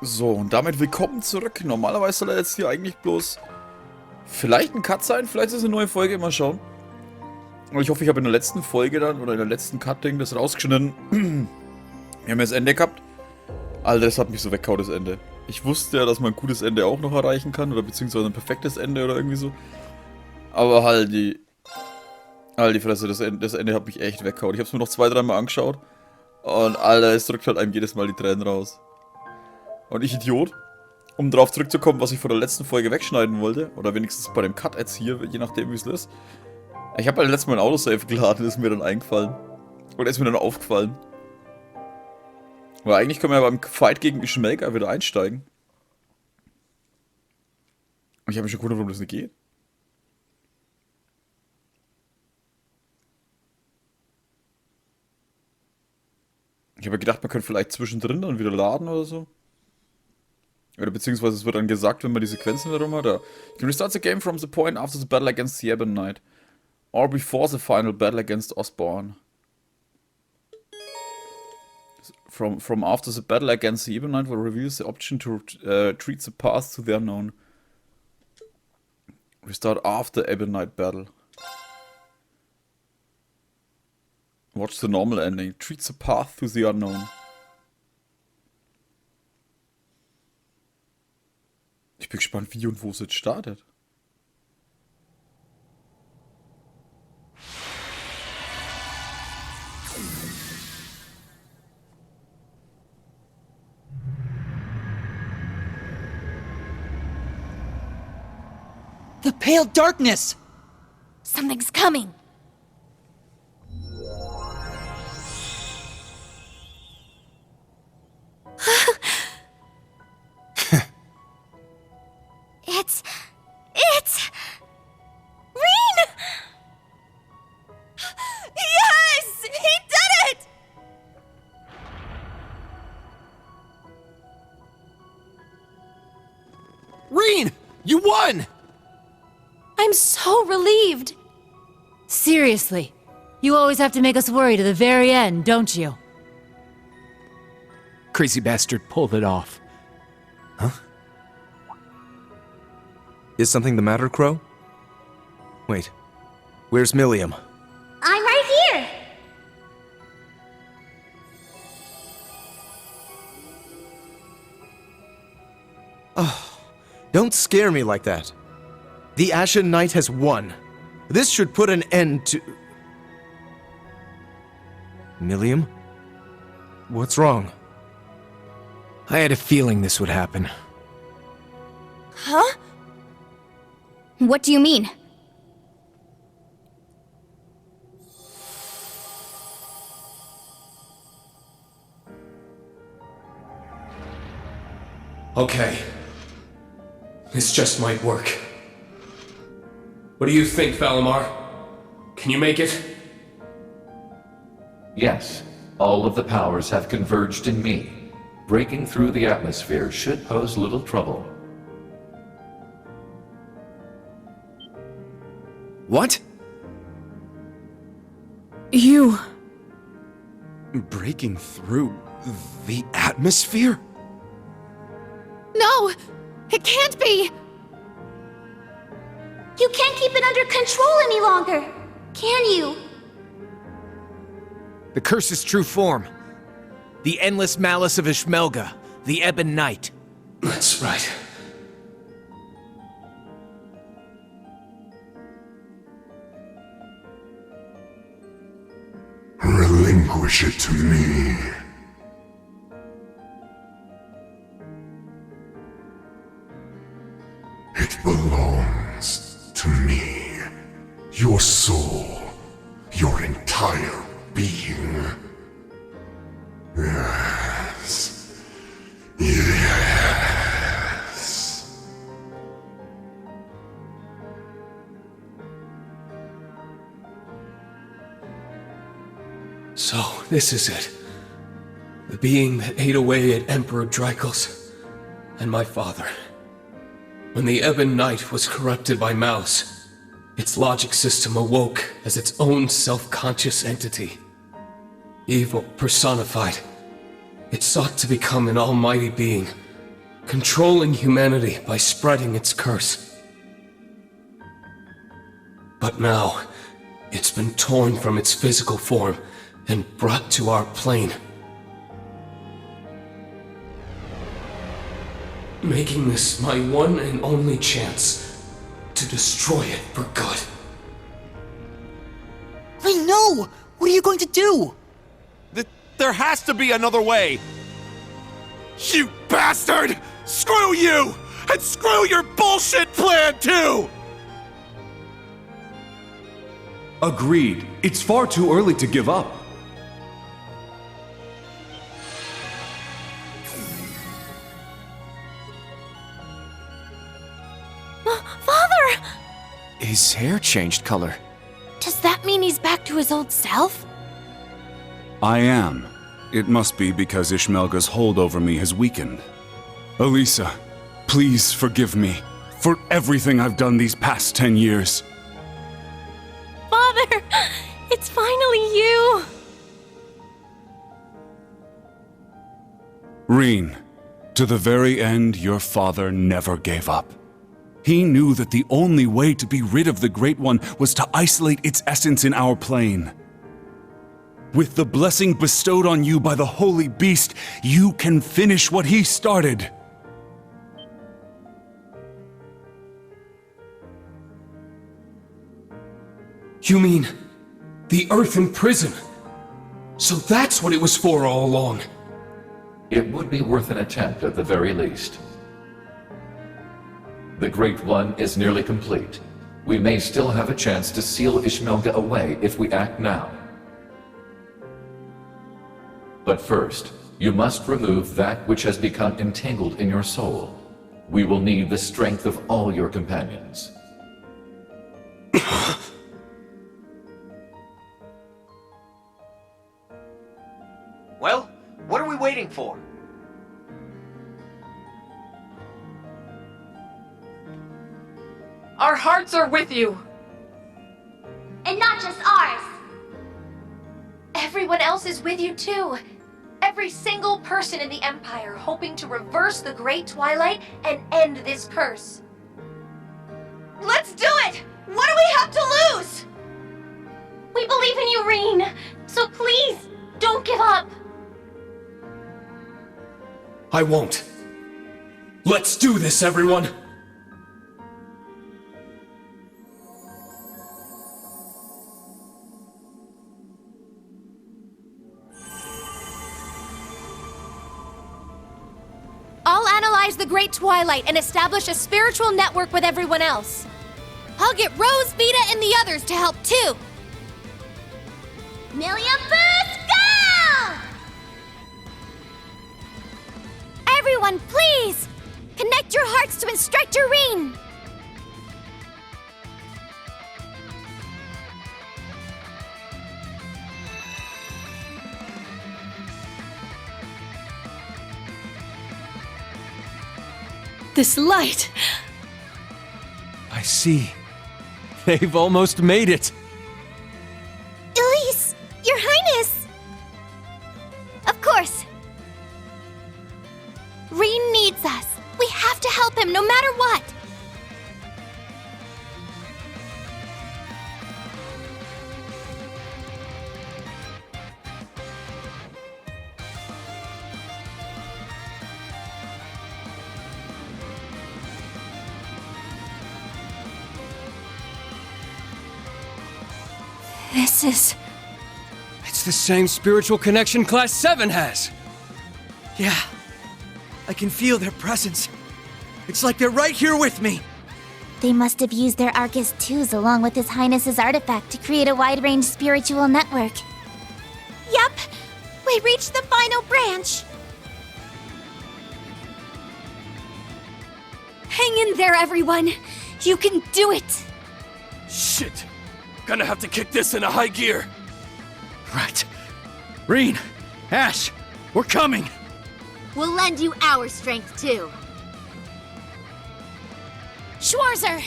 So, und damit willkommen zurück. Normalerweise soll er jetzt hier eigentlich bloß vielleicht ein Cut sein, vielleicht ist es eine neue Folge, mal schauen. Aber ich hoffe, ich habe in der letzten Folge dann, oder in der letzten Cutting das rausgeschnitten. Wir haben jetzt Ende gehabt. Alter, das hat mich so weggehauen, das Ende. Ich wusste ja, dass man ein gutes Ende auch noch erreichen kann, oder beziehungsweise ein perfektes Ende oder irgendwie so. Aber halt die Fresse, das Ende hat mich echt weggehauen. Ich habe es mir noch 2-3 Mal angeschaut. Und Alter, es drückt halt einem jedes Mal die Tränen raus. Und ich Idiot, um darauf zurückzukommen, was ich vor der letzten Folge wegschneiden wollte, oder wenigstens bei dem Cut jetzt hier, je nachdem wie es ist. Ich habe halt letztes Mal ein Autosave geladen, ist mir dann eingefallen. Oder ist mir dann aufgefallen. Aber eigentlich können wir ja beim Fight gegen Schmelker wieder einsteigen. Und ich habe mich schon gewundert, warum das nicht geht. Ich habe gedacht, man könnte vielleicht zwischendrin dann wieder laden oder so. Oder beziehungsweise es wird dann gesagt, wenn man die Sequenzen herum hat. You can restart the game from the point after the battle against the Ebon Knight. Or before the final battle against Osborne. From after the battle against the Ebon Knight will reveal the option to treat the path to the unknown. Restart after Ebon Knight battle. Watch the normal ending. Treat the path to the unknown. Ich bin gespannt, wie und wo es jetzt startet. The pale darkness! Something's coming. It's Rean! Yes! He did it! Rean! You won! I'm so relieved. Seriously, you always have to make us worry to the very end, don't you? Crazy bastard pulled it off. Huh? Is something the matter, Crow? Wait, where's Milliam? I'm right here. Oh, don't scare me like that. The Ashen Knight has won. This should put an end to... Milliam? What's wrong? I had a feeling this would happen. Huh? What do you mean? Okay. This just might work. What do you think, Valimar? Can you make it? Yes, all of the powers have converged in me. Breaking through the atmosphere should pose little trouble. What? You... Breaking through the atmosphere? No! It can't be! You can't keep it under control any longer, can you? The curse's true form. The endless malice of Ishmelga, the Ebon Knight. That's right. Relinquish it to me. It belongs to me. Your soul, your entire being. Yes. Yes. So, this is it. The being that ate away at Emperor Drykel's and my father. When the Ebon Knight was corrupted by Mouse, its logic system awoke as its own self-conscious entity. Evil personified. It sought to become an almighty being, controlling humanity by spreading its curse. But now, it's been torn from its physical form and brought to our plane. Making this my one and only chance to destroy it for good. I know! What are you going to do? There has to be another way! You bastard! Screw you! And screw your bullshit plan too! Agreed. It's far too early to give up. Father! His hair changed color. Does that mean he's back to his old self? I am. It must be because Ishmelga's hold over me has weakened. Elisa, please forgive me for everything I've done these past 10 years. Father! It's finally you! Rean, to the very end, your father never gave up. He knew that the only way to be rid of the Great One was to isolate its essence in our plane. With the blessing bestowed on you by the Holy Beast, you can finish what he started. You mean, the Earthen Prison? So that's what it was for all along. It would be worth an attempt at the very least. The Great One is nearly complete. We may still have a chance to seal Ishmelga away if we act now. But first, you must remove that which has become entangled in your soul. We will need the strength of all your companions. Well, what are we waiting for? Our hearts are with you! And not just ours! Everyone else is with you too! Every single person in the Empire hoping to reverse the Great Twilight and end this curse. Let's do it! What do we have to lose? We believe in you, Rean! So please, don't give up! I won't. Let's do this, everyone! I'll analyze the Great Twilight and establish a spiritual network with everyone else. I'll get Rose, Vita, and the others to help too. Million boost, go! Everyone, please! Connect your hearts to Instructor Rean! This light! I see. They've almost made it. Elise! Your Highness! Of course. Rean needs us. We have to help him no matter what. This is... It's the same spiritual connection Class 7 has. Yeah. I can feel their presence. It's like they're right here with me. They must have used their Arcus twos along with His Highness's artifact to create a wide-range spiritual network. Yep. We reached the final branch. Hang in there, everyone! You can do it! Shit! Gonna have to kick this into high gear. Right. Rean, Ash, we're coming. We'll lend you our strength, too. Schwarzer!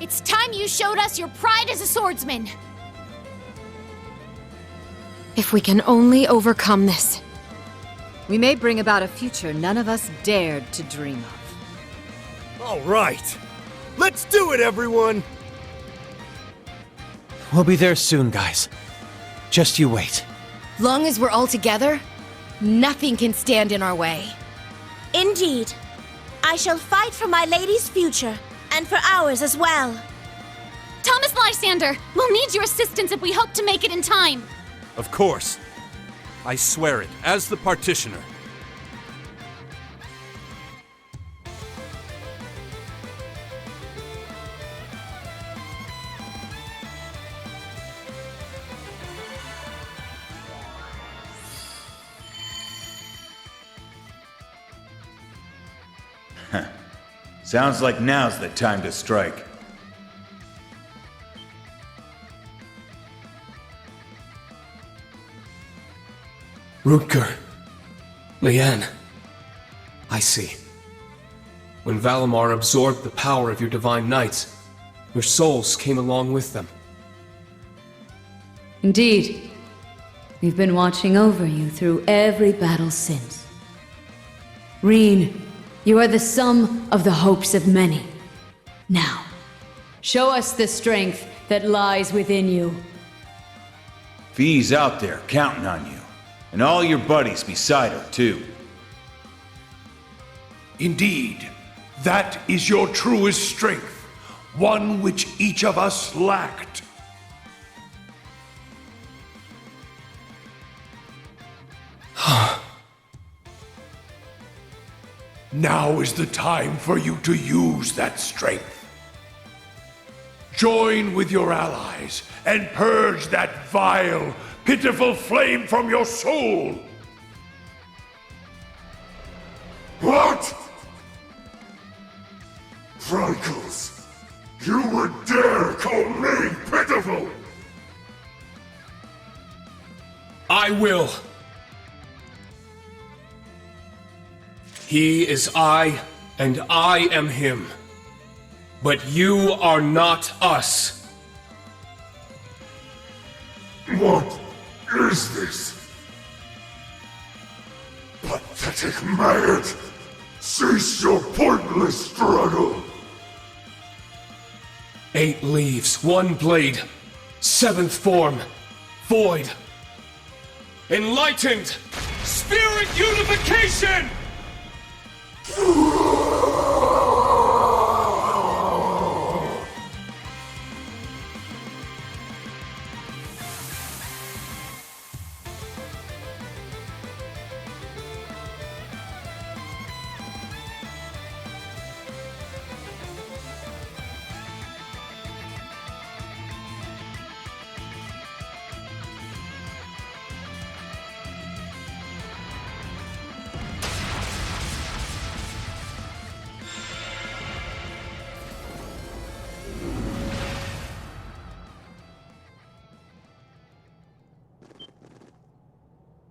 It's time you showed us your pride as a swordsman. If we can only overcome this, We may bring about a future none of us dared to dream of. All right. Let's do it, everyone! We'll be there soon, guys. Just you wait. Long as we're all together, nothing can stand in our way. Indeed. I shall fight for my lady's future, and for ours as well. Thomas Lysander, we'll need your assistance if we hope to make it in time. Of course. I swear it, as the partitioner. Sounds like now's the time to strike. Rutger. Leanne. I see. When Valimar absorbed the power of your divine knights, your souls came along with them. Indeed. We've been watching over you through every battle since. Rean, you are the sum of the hopes of many. Now, show us the strength that lies within you. Fee's out there counting on you. And all your buddies beside her, too. Indeed, that is your truest strength, one which each of us lacked. Now is the time for you to use that strength. Join with your allies and purge that vile, pitiful flame from your soul. What? Tricles, you would dare call me pitiful? I will. He is I, and I am him. But you are not us. What is this? Pathetic maggot! Cease your pointless struggle! 8 leaves, 1 blade, 7th form, void. Enlightened! Spirit unification!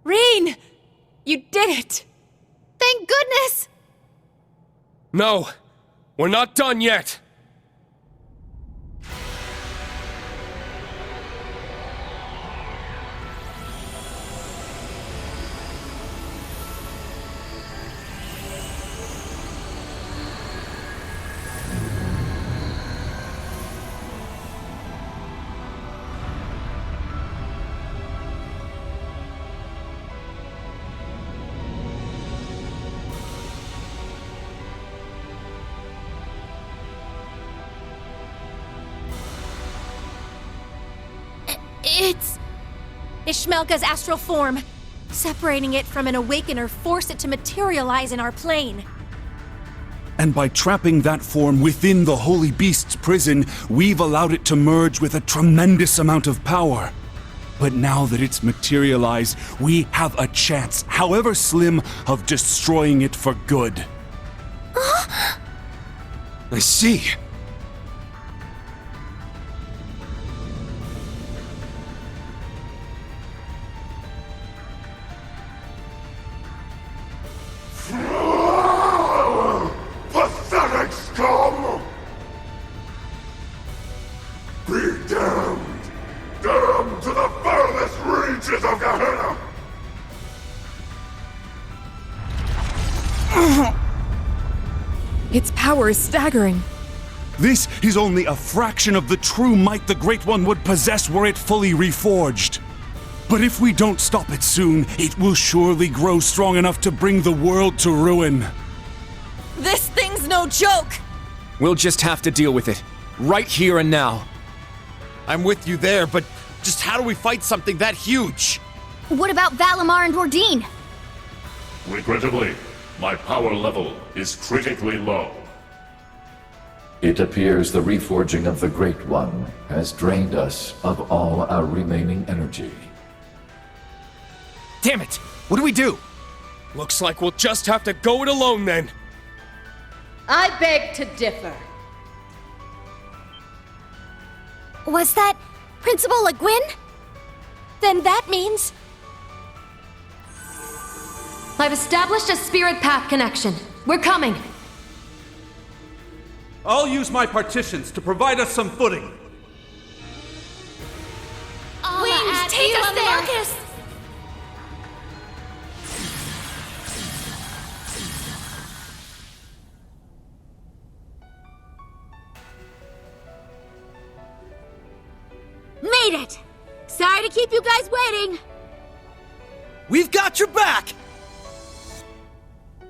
Rean! You did it! Thank goodness! No, we're not done yet. It's Ishmelka's astral form. Separating it from an awakener forced it to materialize in our plane. And by trapping that form within the Holy Beast's prison, we've allowed it to merge with a tremendous amount of power. But now that it's materialized, we have a chance, however slim, of destroying it for good. I see. Pathetic scum! Be damned! Damned to the furthest reaches of Gehenna! Its power is staggering. This is only a fraction of the true might the Great One would possess were it fully reforged. But if we don't stop it soon, it will surely grow strong enough to bring the world to ruin. This thing's no joke! We'll just have to deal with it. Right here and now. I'm with you there, but just how do we fight something that huge? What about Valimar and Rordine? Regrettably, my power level is critically low. It appears the reforging of the Great One has drained us of all our remaining energy. Damn it! What do we do? Looks like we'll just have to go it alone then. I beg to differ. Was that Principal Le Guin? Then that means... I've established a spirit path connection. We're coming. I'll use my partitions to provide us some footing. Wings, take us there! Marcus. Made it! Sorry to keep you guys waiting. We've got your back!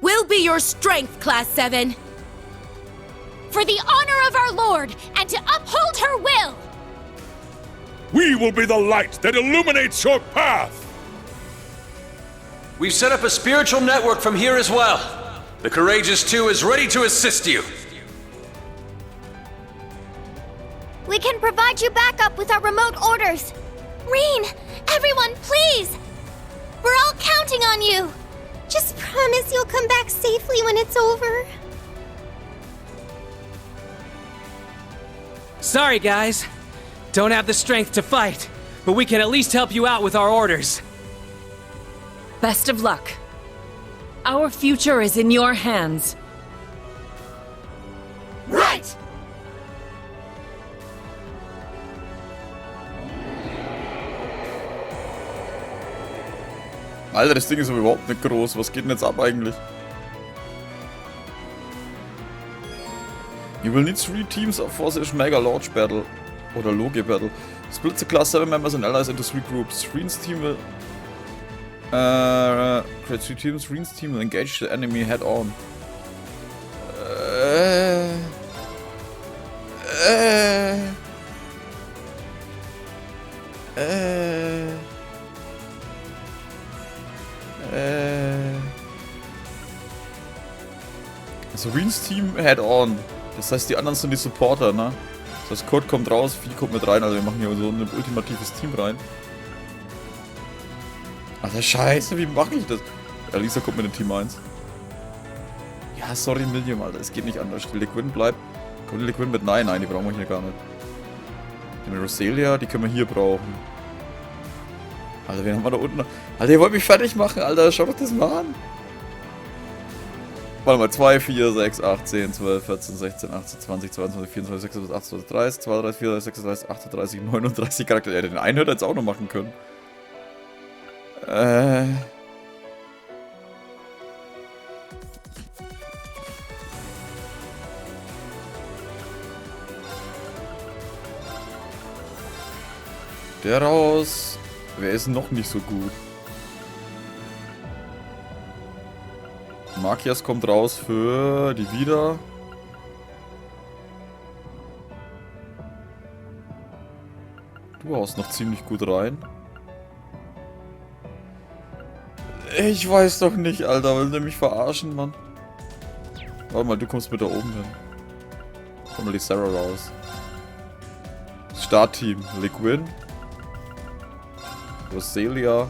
We'll be your strength, Class VII. For the honor of our Lord, and to uphold her will! We will be the light that illuminates your path! We've set up a spiritual network from here as well. The Courageous Two is ready to assist you. We can provide you backup with our remote orders. Rean, everyone, please! We're all counting on you! Just promise you'll come back safely when it's over. Sorry, guys. Don't have the strength to fight, but we can at least help you out with our orders. Best of luck. Our future is in your hands. Right! Alter, das Ding ist aber überhaupt nicht groß. Was geht denn jetzt ab eigentlich? You will need 3 teams of forces mega launch battle. Oder Logie battle. Split the class 7 members and allies into 3 groups. Rean's team will... create 3 teams. Rean's team will engage the enemy head on. Also Rean's Team head-on. Das heißt, die anderen sind die Supporter, ne? Das heißt, Kurt kommt raus, Vieh kommt mit rein, also wir machen hier so ein ultimatives Team rein. Alter, scheiße, wie mache ich das? Ja, Lisa kommt mit in Team 1. Ja, sorry, Millium, Alter, es geht nicht anders. Die Liquin bleibt. Kommt die Liquin mit? Nein, die brauchen wir hier gar nicht. Die Roselia, die können wir hier brauchen. Alter, wen haben wir da unten noch? Alter, ihr wollt mich fertig machen, Alter, schau doch das mal an. Warte mal, 2, 4, 6, 8, 10, 12, 14, 16, 18, 20, 22, 24, 26, 28, 30, 32, 34, 36, 38, 39 Charaktere. Ja, den einen hätte er jetzt auch noch machen können. Der raus. Wer ist noch nicht so gut? Makias kommt raus für die wieder. Du haust noch ziemlich gut rein. Ich weiß doch nicht, Alter. Will der mich verarschen, Mann? Warte mal, du kommst mit da oben hin. Komm mal die Sarah raus. Startteam. Liquin. Roselia.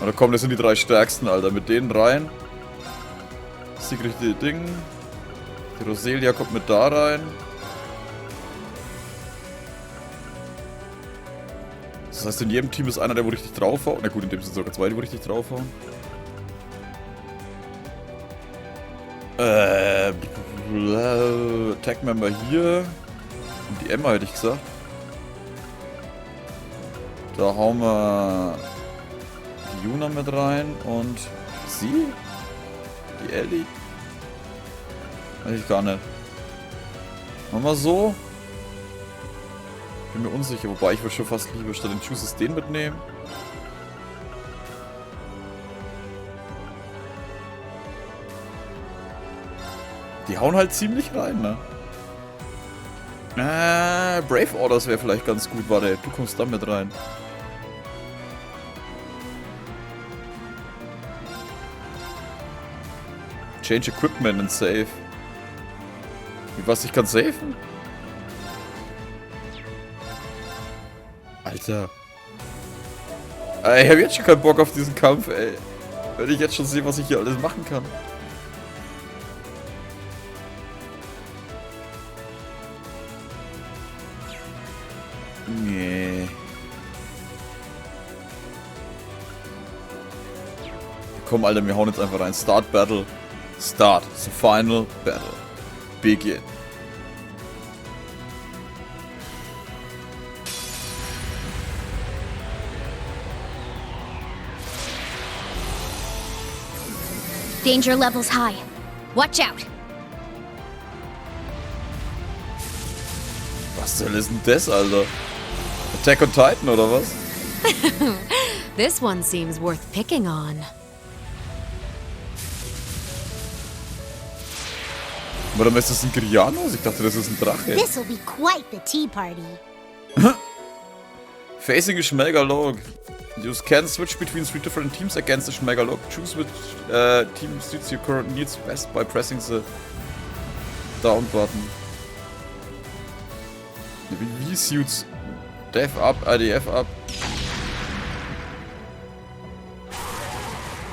Na komm, das sind die 3 stärksten, Alter. Mit denen rein. Sie kriegt die Ding. Die Roselia kommt mit da rein. Das heißt, in jedem Team ist einer, der wo richtig draufhaut. Na gut, in dem sind sogar 2, die wo richtig draufhauen. Attack-Member hier. Und die Emma hätte ich gesagt. Da hauen wir die Yuna mit rein und sie? Die Ellie? Weiß ich gar nicht. Machen wir so. Bin mir unsicher, wobei ich würde schon fast lieber statt den Chooses den mitnehmen. Die hauen halt ziemlich rein, ne? Brave Orders wäre vielleicht ganz gut, warte, du kommst da mit rein. Change Equipment and Save. Wie was, ich kann safen? Alter. Ich hab jetzt schon keinen Bock auf diesen Kampf, ey. Wenn ich jetzt schon sehe, was ich hier alles machen kann. Nee. Komm, Alter, wir hauen jetzt einfach rein. Start Battle. Start. The final battle. Begin. Danger levels high. Watch out. Was zur Hölle ist denn das, Alter? Attack on Titan oder was? This one seems worth picking on. Aber dann ist das ein Grianos? Ich dachte, das ist ein Drache. This will be quite the tea party. Facing a Schmelgalog. You can switch between 3 different teams against the Schmelgalog. Choose which team suits your current needs best by pressing the down button. Wie suits Dev up, IDF up.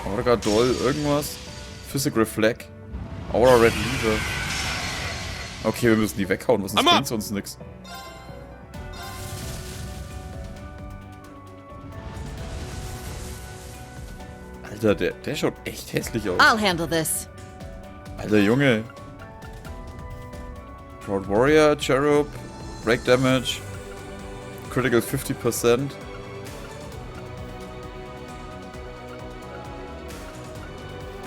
Aura Doll, irgendwas. Physical Reflect. Aura Red Lever. Okay, wir müssen die weghauen, was bringt sonst nix. Alter, der schaut echt hässlich aus. I'll handle this. Alter Junge. Proud Warrior, Cherub, Break Damage, Critical 50%.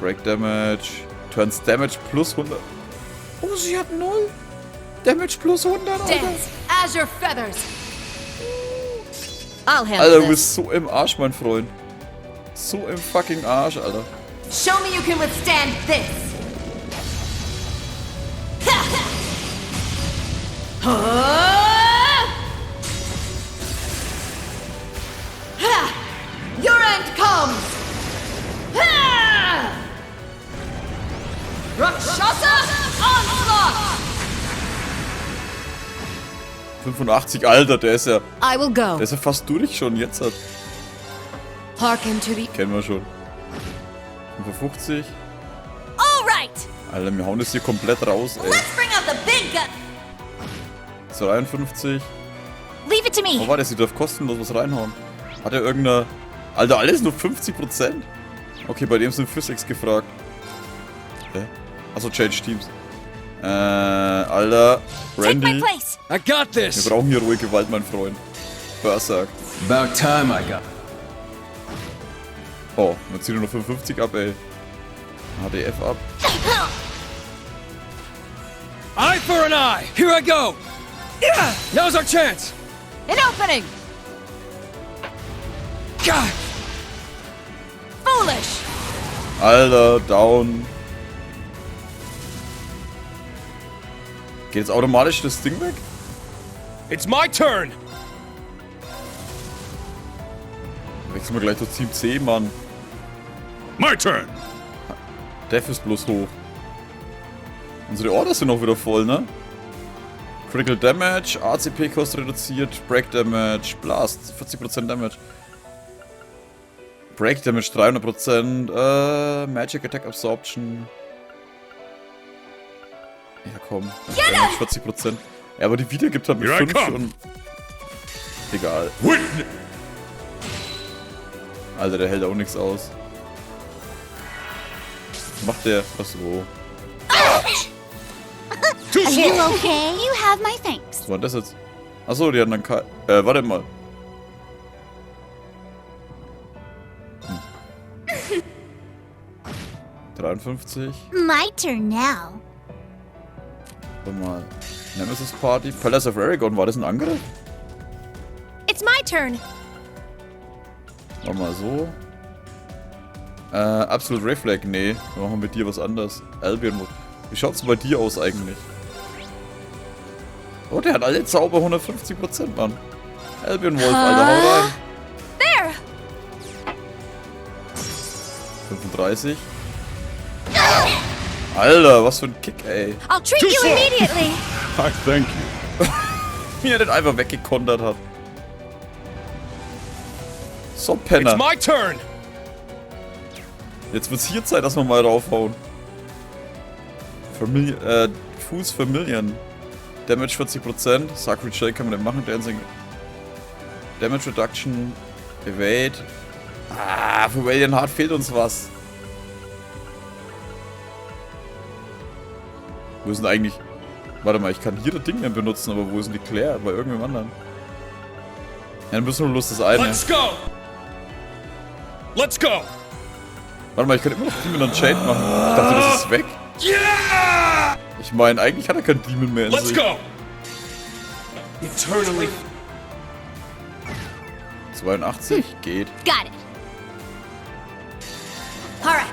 Break Damage, Turns Damage plus 100. Oh, sie hat 0. Damage plus 100, Alter. Dance as your feathers. I'll handle Alter, du this. bist so im Arsch, mein Freund. So im fucking Arsch, Alter. Show me you can withstand this. Your end comes. Rakshasa Onslaught. 85, Alter, der ist ja... I will go. Der ist ja fast durch schon, jetzt hat... Hearken to the... Kennen wir schon. 55. Alright. Alter, wir hauen das hier komplett raus, ey. Let's bring out the big gun. 53. Leave it to me. Oh, warte, sie darf kostenlos was reinhauen. Hat er irgendeine... Alter, alles nur 50%? Okay, bei dem sind Physics gefragt. Achso, Change Teams. Alter, Randy. I got this. Wir brauchen hier ruhige Gewalt, mein Freund. Berserk. About time I got. Oh, man zieht nur noch 55 ab, ey. HDF ab. Eye for an eye. Here I go. Yeah, now's our chance. An opening. God. Foolish. Alter, down. Geht jetzt automatisch das Ding weg? It's my turn. Wechseln wir gleich zu Team C, Mann. My turn. Def ist bloß hoch. Unsere Orders sind auch wieder voll, ne? Critical Damage, ACP-Kost reduziert, Break Damage, Blast, 40% Damage. Break Damage 300%, Magic Attack Absorption. Ja komm, Damage 40%. Ja, aber die wiedergibt halt mit 5 und... Egal. Alter, der hält auch nichts aus. Was macht der? Achso. Are you okay? You have my thanks. Was war das jetzt? Achso, die hatten dann warte mal. 53. My turn now. Warte mal. Nemesis Party. Palace of Aragon, war das ein Angriff? It's my turn. Mach mal so. Absolute Reflex, nee. Wir machen mit dir was anderes. Albion. Wie schaut's bei dir aus eigentlich? Oh, der hat alle Zauber 150%, Mann. Albion Wolf, Alter, hau rein. There. 35. Alter, was für ein Kick, ey. I'll treat you immediately. I thank you. Wie er den einfach weggekontert hat. So, Penner. It's my turn. Jetzt wird's hier Zeit, dass wir mal raufhauen. Fools Vermillion. Damage 40%. Sacred Shell kann man denn machen. Dancing. Damage Reduction. Evade. Ah, für Valiant Heart fehlt uns was. Wo ist denn eigentlich... Warte mal, ich kann hier das Ding dann benutzen, aber wo ist denn die Claire? Bei irgendeinem anderen. Ja, dann müssen wir bloß das eine. Let's go! Let's go! Warte mal, ich kann immer noch Demon Unchained machen. Ich dachte, das ist weg. Yeah! Ich meine, eigentlich hat er kein Demon mehr in Let's sich. go! Eternally. 82, geht. Got it. Alright.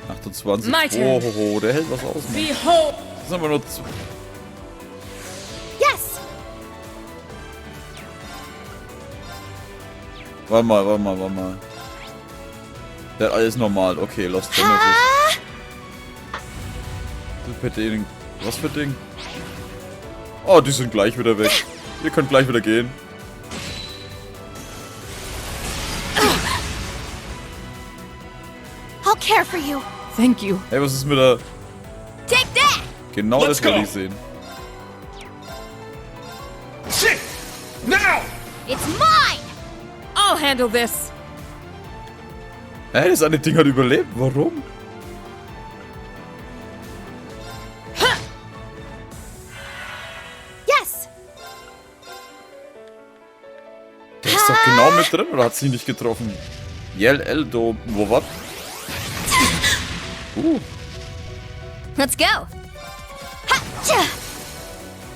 28. My turn. Oh, der hält was aus. Mann. Behold! Das sind aber nur... Yes. Warte mal. Der hat alles normal. Okay, Lost Genesis. Was für Ding? Oh, die sind gleich wieder weg. Ihr könnt gleich wieder gehen. I'll care for you. Thank you. Hey, was ist mit der... Take that. Genau Let's das wollte go. ich sehen. Shit! Now! It's mine. I'll handle this. Hey, das eine Ding hat überlebt. Warum? Yes. Der ist doch genau mit drin, oder hat sie nicht getroffen? Yell Eldo. Wo was? Let's go. Ha-cha.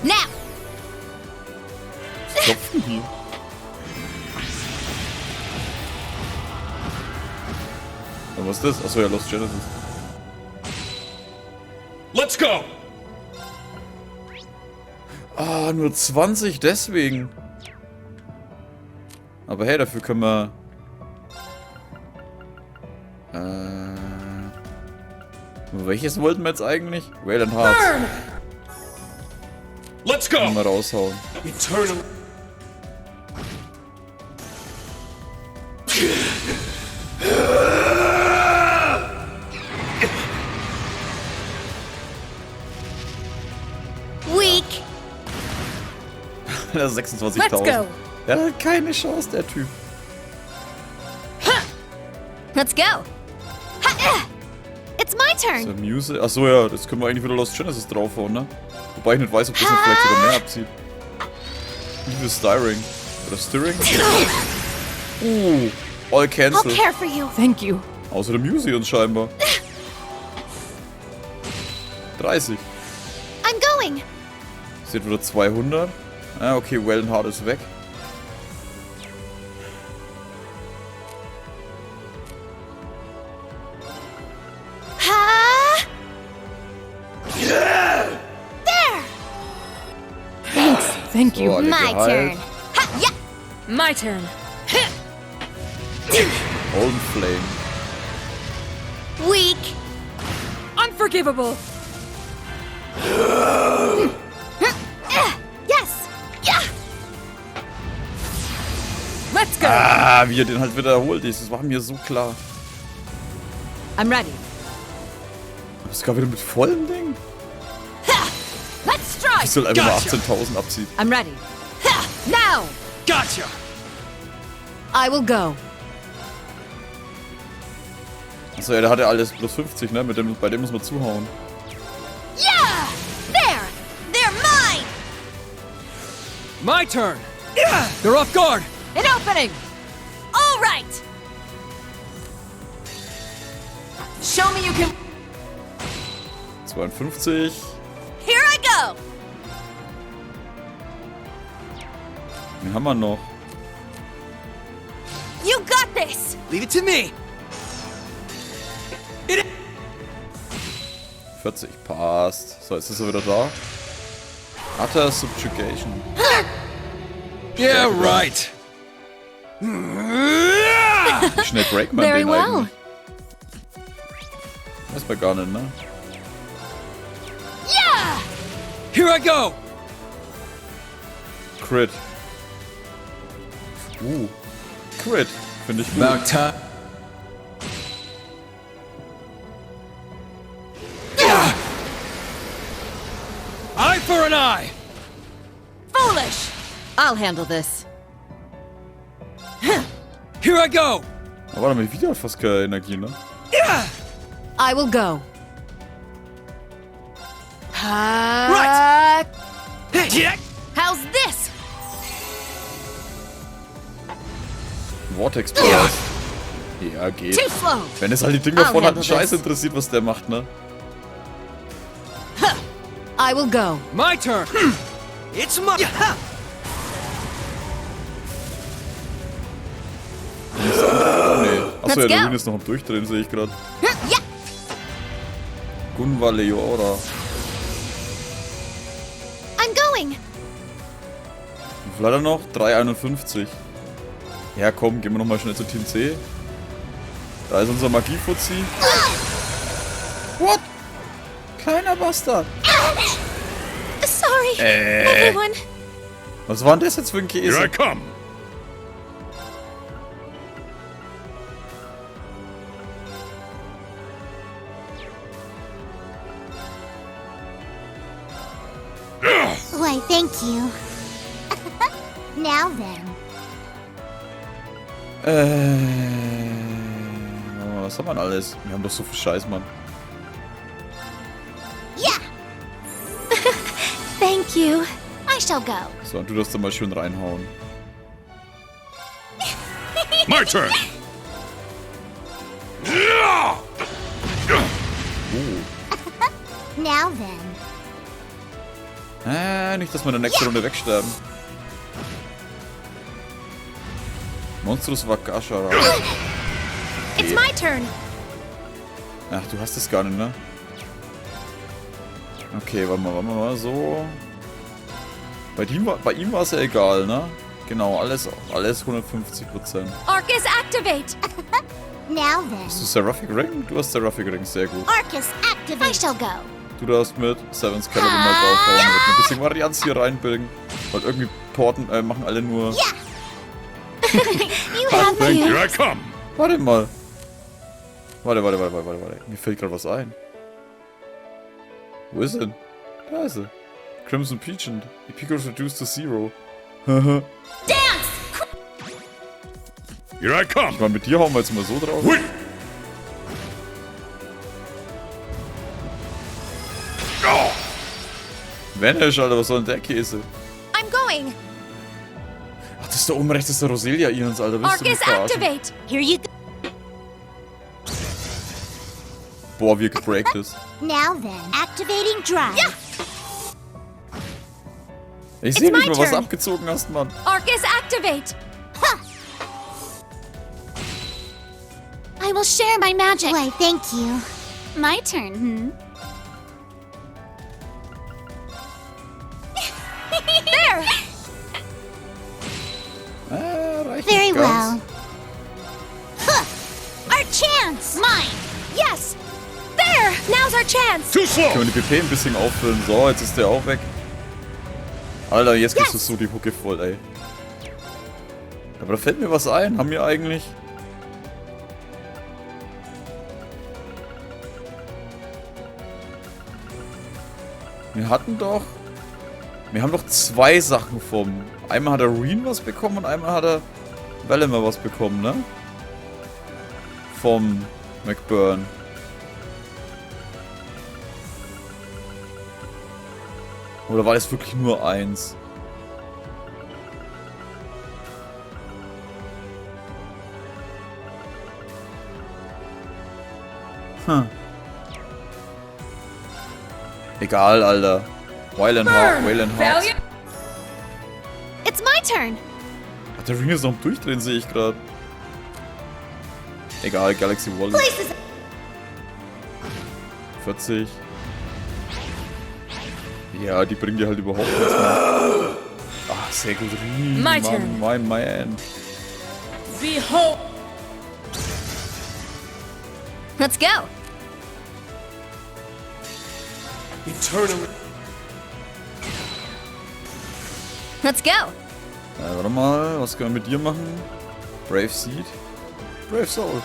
Now. Was klopfen hier? Und was ist das? Achso, ja, Lost Genesis. Let's go! Ah, nur 20, deswegen. Aber hey, dafür können wir... Welches wollten wir jetzt eigentlich? Valiant Hearts. Let's go! Mal raushauen. Eternal. Weak. Der ist 26.000. Let's go. Der hat keine Chance, der Typ. Let's go. Ha-ah. It's my turn. So, Music. Achso, ja, das können wir eigentlich wieder Lost Genesis draufhauen, ne? Wobei ich nicht weiß, ob das noch vielleicht sogar mehr abzieht. Wie viel Styring? Oder Stirring? All I'll cancel. care for you. Thank you. Außer der Museum scheinbar. 30. I'm going. Steht wieder 200. Ah, okay, Valiant Heart ist weg. Ha. There. Thanks. Thank So, you. alle My geheilt. turn. Ha. Yeah. My turn. Golden Flame. Weak. Unforgivable. Yes. Yeah. Let's go. Ah, wie er den halt wiederholt ist. Das war mir so klar. I'm ready. Aber es gab wieder mit vollem Ding. Let's strike. Ich soll einfach Gotcha. mal 18.000 abziehen. I'm ready. Now. Gotcha! I will go. Achso, ja, der hatte alles plus 50, ne? Bei dem muss man zuhauen. Yeah. There. They're mine. My turn! They're off guard! An opening. All right. Show me you can. 52. Here I go! Den haben wir noch. You got this! Leave it to me! 40 passt. So, jetzt ist er wieder da. Utter Subjugation. Yeah, right! Wie schnell breakt man Very den well. eigentlich? Weiß man gar nicht, ne? Yeah! Here I go! Crit. Crit. Finde ich gut. About time. Eye for an eye! Foolish! I'll handle this. Here I go! Aber warte mal, wieder fast keine Energie, ne? I will go. Right! How's this? Vortex Blast. Ja, geht. Too slow. Wenn es halt die Dinger I'll von hat, handle Scheiß this. interessiert, was der macht, ne? I will go. My turn! It's my... Nee. Achso, ja, Let's der go. Rean ist noch am Durchdrehen, sehe ich gerade. Yeah! Gunva Leora. I'm going! Wie viel hat er noch? 3,51. Ja, komm, gehen wir nochmal schnell zu Team C. Da ist unser Magie-Fuzzi. What? Kleiner Bastard. Sorry, everyone. Was war denn das jetzt für ein Käse? Here I come. Why, thank you. Now then. Was haben wir denn alles? Wir haben doch so viel Scheiß, Mann. Yeah! Thank you. I shall go. So, und du darfst da mal schön reinhauen. My turn. Now then. Nicht, dass wir in der nächsten Runde wegsterben. Monstrous Vakashara. It's my turn! Ach, du hast es gar nicht, ne? Okay, warte mal, so. Bei ihm war es ja egal, ne? Genau, alles 150%. Arcus, activate! Now then. Hast du Seraphic Ring? Du hast Seraphic Ring, sehr gut. Arcus, activate. I shall go. Du darfst mit Seven's Caliber mal draufhauen, mit ein bisschen Varianz hier reinbilden. Weil irgendwie Porten machen alle nur... Yeah! You have Thank you. Here I come. Warte mal. Warte. Mir fällt gerade was ein. Wo ist denn? Da ist sie. Crimson Peachant. Epicos reduced to 0. Dance! Here I come. Ich meine, mit dir hauen wir jetzt mal so drauf. Hui. Vanish, Alter, was soll denn der Käse? I'm going! Ach, das ist da oben rechts, das ist der Roselia-Ions, Alter. Willst du mich Arcus, verarschen? activate! Here you go! Boah, wie er gebreakt ist. Now then. Activating drive. Yeah! Ich sehe nicht my mehr, was du turn. abgezogen hast, Mann. Arcus, activate! I will share my magic. Why, thank you. My turn, There! Reicht Very nicht ganz. well. Huh. Our chance! Mine! Yes! There! Now's our chance! Too slow. Können wir die PP ein bisschen auffüllen? So, jetzt ist der auch weg. Alter, jetzt kriegst du so die Hucke voll, ey. Aber da fällt mir was ein. Haben wir eigentlich... Wir hatten doch... Wir haben doch zwei Sachen vom... Einmal hat der Rean was bekommen und einmal hat der Valimer was bekommen, ne? Vom McBurn. Oder war das wirklich nur eins? Egal, Alter. Wayland Heart. It's my turn. Ach, der Ring ist noch am Durchdrehen, sehe ich gerade. Egal, Galaxy Wally. 40. Ja, die bringen dir halt überhaupt nichts mehr. Ach, sehr gut. My turn. Mein Man. Behold. Let's go. Eternally. Let's go. Warte mal, was können wir mit dir machen? Brave Seed? Brave Soul.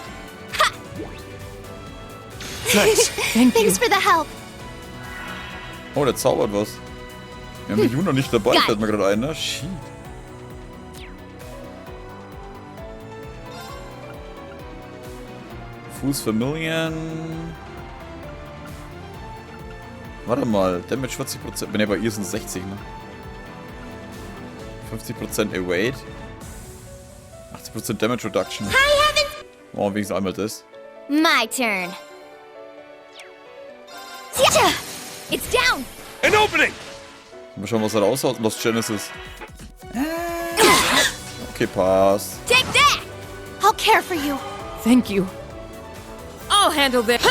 Thanks for the help. Oh, der zaubert was. Wir haben die Juna nicht dabei, Geil. fällt mir gerade ein, ne? Shit. Fools Vermillion. Warte mal, Damage 40%. Ne, bei ihr sind 60, ne? 50% Evade. 80% Damage Reduction. Oh, wenigstens einmal das. My turn. It's down. An opening! Mal schauen, was er raushaut. Lost Genesis. Okay, passt. Take that. I'll care for you. Thank you. I'll handle this.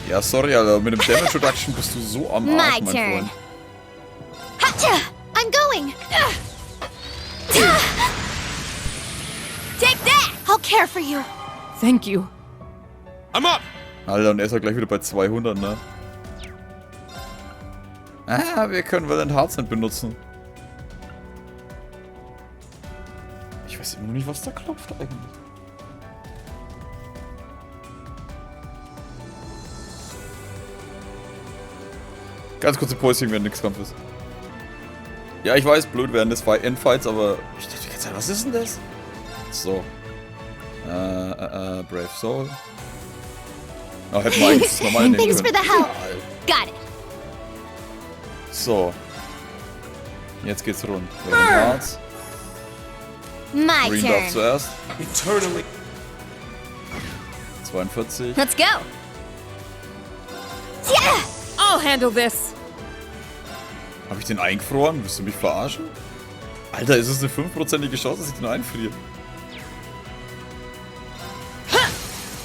Ja, sorry, Alter. Mit dem Damage Reduction bist du so am Arsch, mein Freund. I'm going. Take that. I'll care for you. Thank you. I'm up. Alter, und er ist ja gleich wieder bei 200, ne? Ah, wir können Valiant Hearts nicht benutzen. Ich weiß immer noch nicht, was da klopft eigentlich. Ganz kurze Päuschen während nichts Kampf ist. Ja, ich weiß, blöd während des Endfights, aber ich dachte die ganze Zeit, was ist denn das? So. Brave Soul. Oh, hätten wir eigentlich das normal nehmen können. Thanks for the help. Got it. So. Jetzt geht's rund. Valiant Hearts. My Rean darf turn. zuerst. Eternally. 42. Let's go. I'll handle this. Habe ich den eingefroren? Willst du mich verarschen? Alter, ist es eine 5%ige Chance, dass ich den einfriere?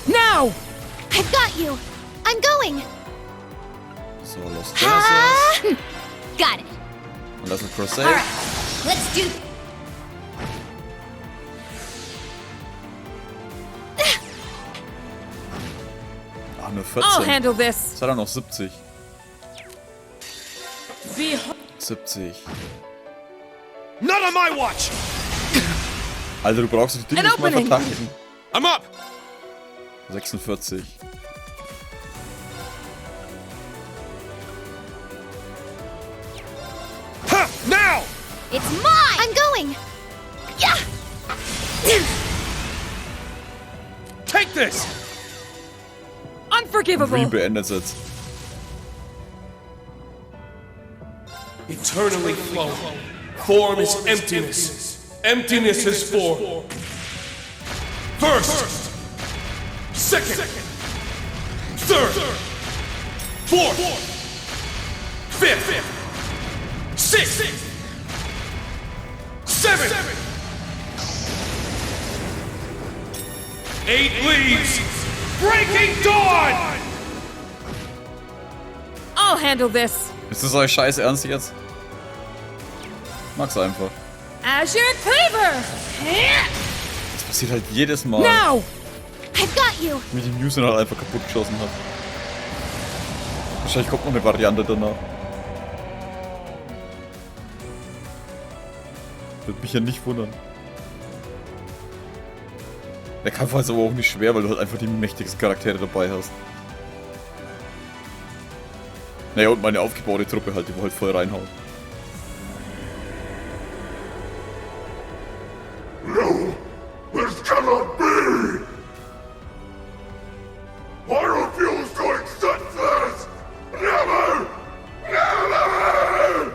Now! I've got you. I'm going. So, Lost Genesis. Got it. Und lass uns Crusade. All right. Let's do. Ah, nur I'll 14. handle this. Jetzt hat er noch 70. Behold. 70. Not on my watch! Alter, du brauchst die Dinge An nicht mal opening. verteidigen. I'm up! 46. Ha! Now! It's mine. I'm going. Yeah. Take this! Unforgivable. Rean beendet es jetzt. Eternally flow. Form is emptiness. Emptiness is form. First! Second! Third! Fourth! Fifth! Sixth! Seventh! 8 leaves! Breaking Dawn! I'll handle this. Ist das euch scheiß ernst jetzt? Mag's einfach. Azure Cleaver. Das passiert halt jedes Mal. Now! I've got you. Wie die News halt einfach kaputt geschossen hat. Wahrscheinlich kommt noch eine Variante danach. Würde mich ja nicht wundern. Der Kampf war jetzt aber auch nicht schwer, weil du halt einfach die mächtigsten Charaktere dabei hast. Naja, und meine aufgebaute Truppe halt, die wo halt voll reinhaut. No! This cannot be! I refuse to accept this! Never! Never!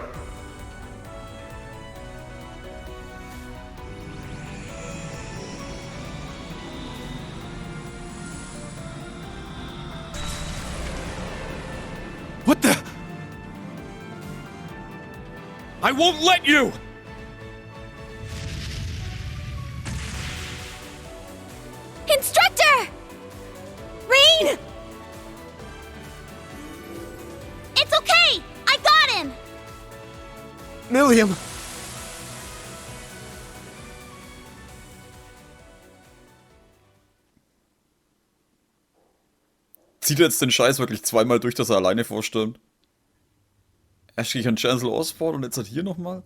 I won't let you! Instructor! Rean! It's okay! I got him! Milliam! Zieht er jetzt den Scheiß wirklich zweimal durch, dass er alleine vorstürmt? Erst gehe ich an Chancellor Osborne und jetzt halt hier nochmal?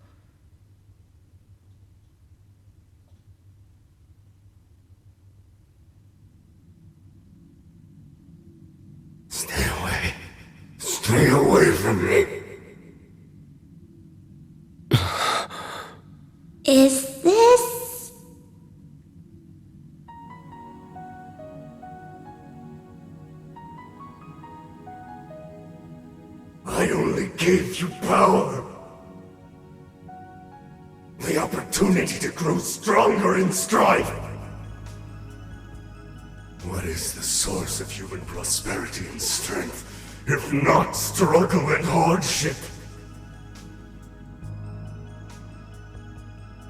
Stay away from me. Is this... I only gave you power. The opportunity to grow stronger in strife. What is the source of human prosperity and strength, if not struggle and hardship?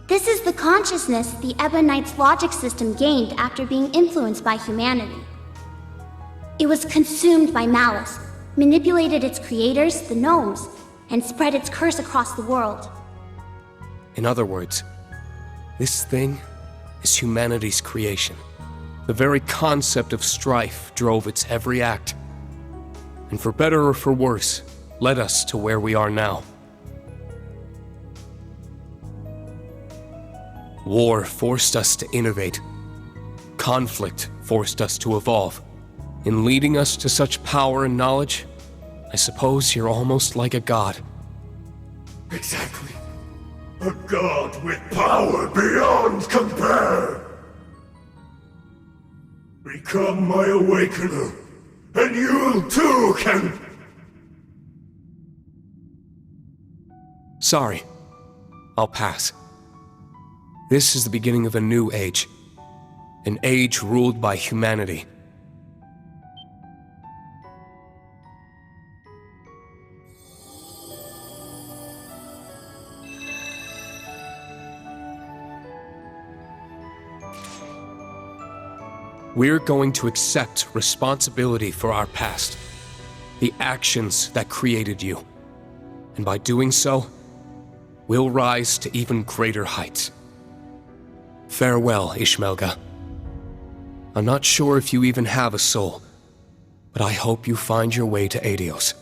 This is the consciousness the Ebonite's logic system gained after being influenced by humanity. It was consumed by malice, manipulated its creators, the gnomes, and spread its curse across the world. In other words, this thing is humanity's creation. The very concept of strife drove its every act. And for better or for worse, led us to where we are now. War forced us to innovate. Conflict forced us to evolve. In leading us to such power and knowledge, I suppose you're almost like a god. Exactly. A god with power beyond compare. Become my awakener, and you too can... Sorry. I'll pass. This is the beginning of a new age. An age ruled by humanity. We're going to accept responsibility for our past, the actions that created you. And by doing so, we'll rise to even greater heights. Farewell, Ishmelga. I'm not sure if you even have a soul, but I hope you find your way to Adios.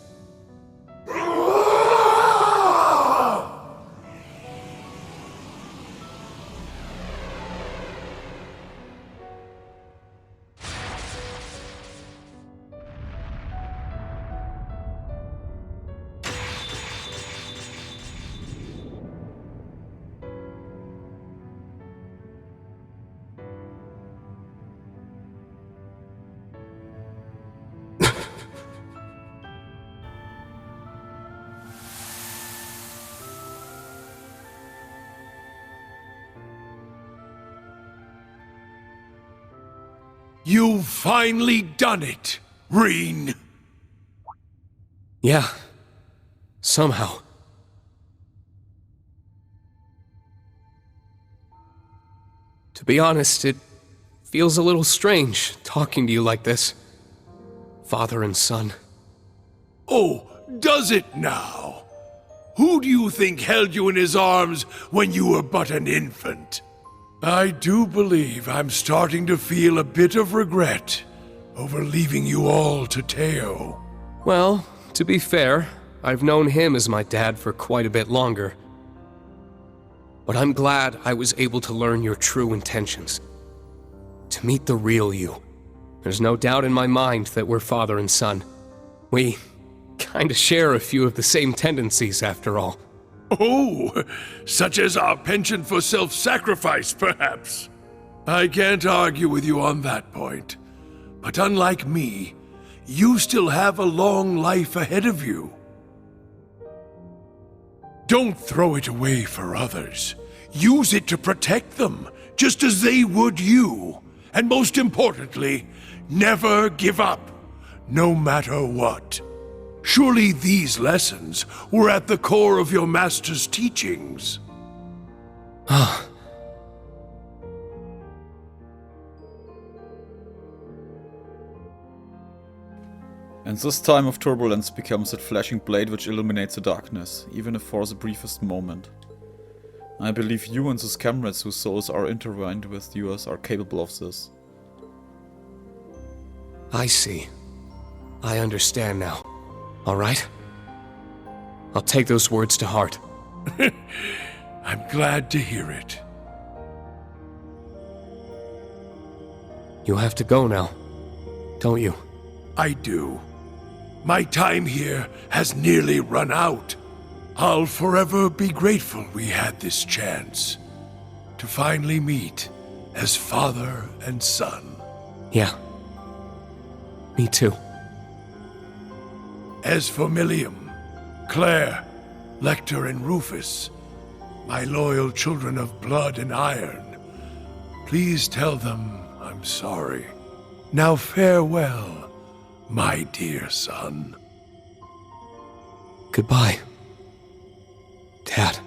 You've finally done it, Rean. Yeah. Somehow. To be honest, it feels a little strange talking to you like this. Father and son. Oh, does it now? Who do you think held you in his arms when you were but an infant? I do believe I'm starting to feel a bit of regret over leaving you all to Teo. Well, to be fair, I've known him as my dad for quite a bit longer. But I'm glad I was able to learn your true intentions. To meet the real you. There's no doubt in my mind that we're father and son. We kinda share a few of the same tendencies, after all. Oh, such as our penchant for self-sacrifice, perhaps. I can't argue with you on that point. But unlike me, you still have a long life ahead of you. Don't throw it away for others. Use it to protect them, just as they would you. And most importantly, never give up, no matter what. Surely these lessons were at the core of your master's teachings. Ah. And this time of turbulence becomes that flashing blade which illuminates the darkness, even if for the briefest moment. I believe you and those comrades whose souls are intertwined with yours are capable of this. I see. I understand now. All right? I'll take those words to heart. I'm glad to hear it. You have to go now, don't you? I do. My time here has nearly run out. I'll forever be grateful we had this chance to finally meet as father and son. Yeah. Me too. As for Milliam, Claire, Lecter, and Rufus, my loyal children of blood and iron, please tell them I'm sorry. Now farewell, my dear son. Goodbye, Dad.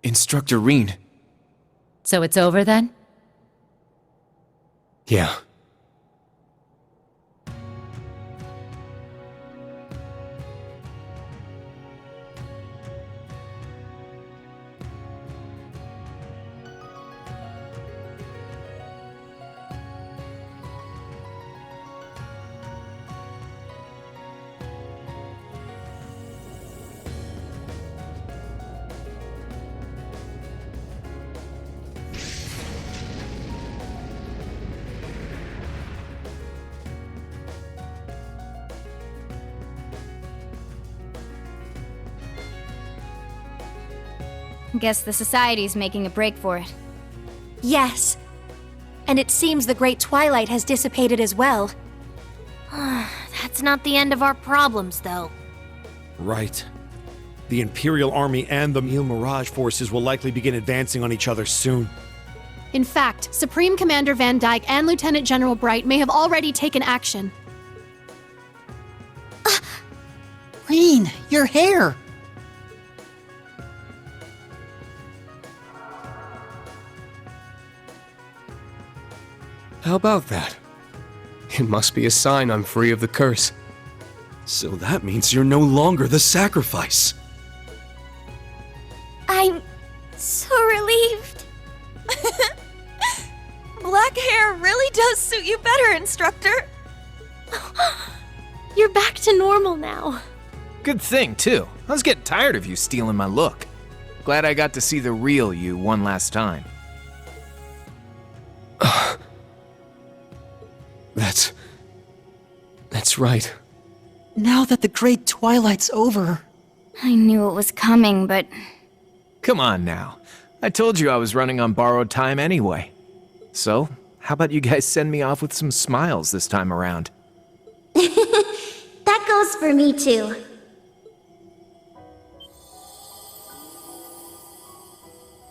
Instructor Rean. So it's over then? Yeah. Guess the Society's making a break for it. Yes. And it seems the Great Twilight has dissipated as well. That's not the end of our problems, though. Right. The Imperial Army and the Mille Mirage forces will likely begin advancing on each other soon. In fact, Supreme Commander Van Dyke and Lieutenant General Bright may have already taken action. Rean, your hair! How about that? It must be a sign I'm free of the curse. So that means you're no longer the sacrifice. I'm so relieved. Black hair really does suit you better, Instructor. You're back to normal now. Good thing, too. I was getting tired of you stealing my look. Glad I got to see the real you one last time. That's right. Now that the Great Twilight's over... I knew it was coming, but... Come on now. I told you I was running on borrowed time anyway. So, how about you guys send me off with some smiles this time around? That goes for me too.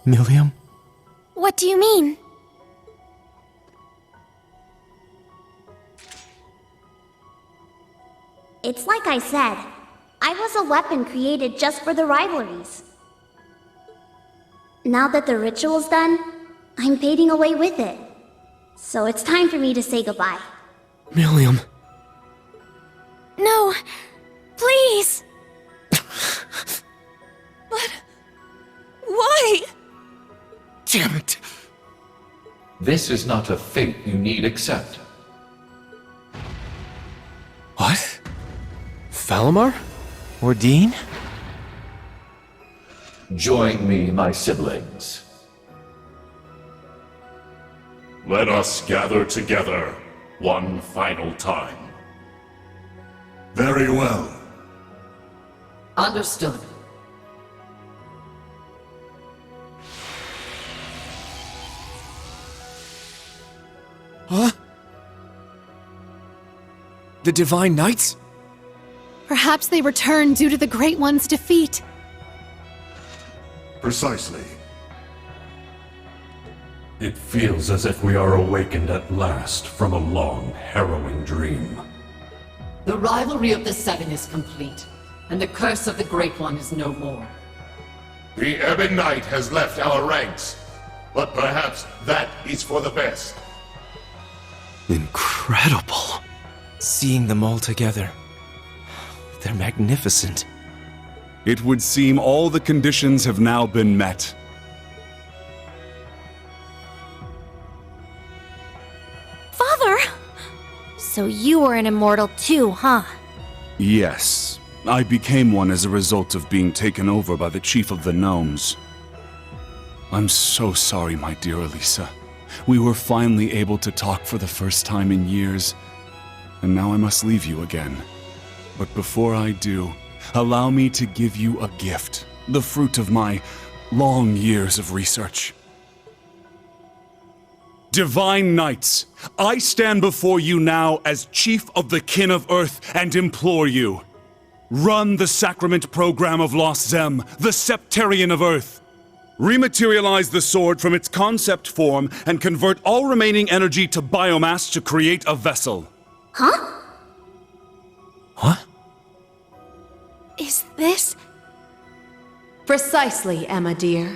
Milliam? What do you mean? It's like I said. I was a weapon created just for the rivalries. Now that the ritual's done, I'm fading away with it. So it's time for me to say goodbye. Milliam. No, please. This is not a fate you need accept. What? Falamar? Ordine? Join me, my siblings. Let us gather together one final time. Very well. Understood. Huh? The Divine Knights? Perhaps they returned due to the Great One's defeat. Precisely. It feels as if we are awakened at last from a long, harrowing dream. The rivalry of the Seven is complete, and the curse of the Great One is no more. The Ebon Knight has left our ranks, but perhaps that is for the best. Incredible. Seeing them all together. They're magnificent. It would seem all the conditions have now been met. Father! So you were an immortal too, huh? Yes, I became one as a result of being taken over by the Chief of the Gnomes. I'm so sorry, my dear Elisa. We were finally able to talk for the first time in years, and now I must leave you again. But before I do, allow me to give you a gift, the fruit of my long years of research. Divine Knights, I stand before you now as Chief of the Kin of Earth and implore you. Run the Sacrament Program of Lost Zem, the Septarian of Earth. Rematerialize the sword from its concept form and convert all remaining energy to biomass to create a vessel. Huh? What? Is this... Precisely, Emma dear.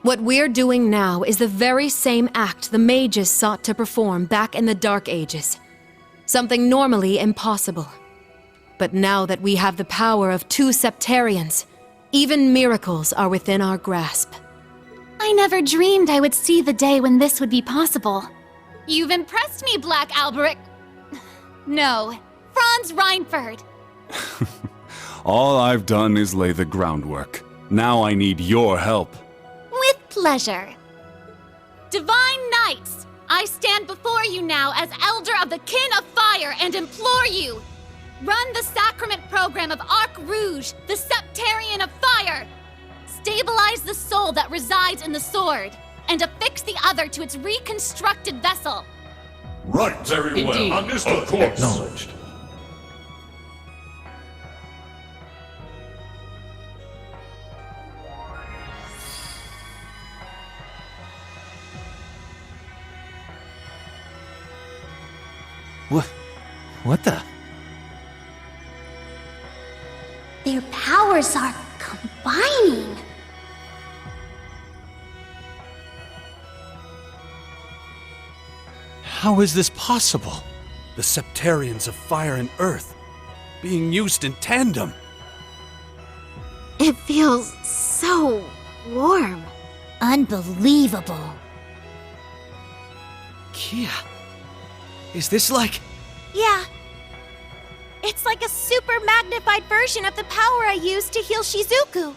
What we're doing now is the very same act the mages sought to perform back in the Dark Ages. Something normally impossible. But now that we have the power of 2 Septarians, even miracles are within our grasp. I never dreamed I would see the day when this would be possible. You've impressed me, Black Alberic. No, Franz Reinford. All I've done is lay the groundwork. Now I need your help. With pleasure. Divine Knights, I stand before you now as Elder of the Kin of Fire and implore you. Run the Sacrament Program of Arc Rouge, the Septarian of Fire. Stabilize the soul that resides in the sword, and affix the other to its reconstructed vessel. Right, very Indeed. well. Understood. Of course. Acknowledged. What the? Their powers are combining. How is this possible? The Septarians of Fire and Earth being used in tandem. It feels so warm. Unbelievable. Kia, is this like... Yeah. It's like a super magnified version of the power I used to heal Shizuku.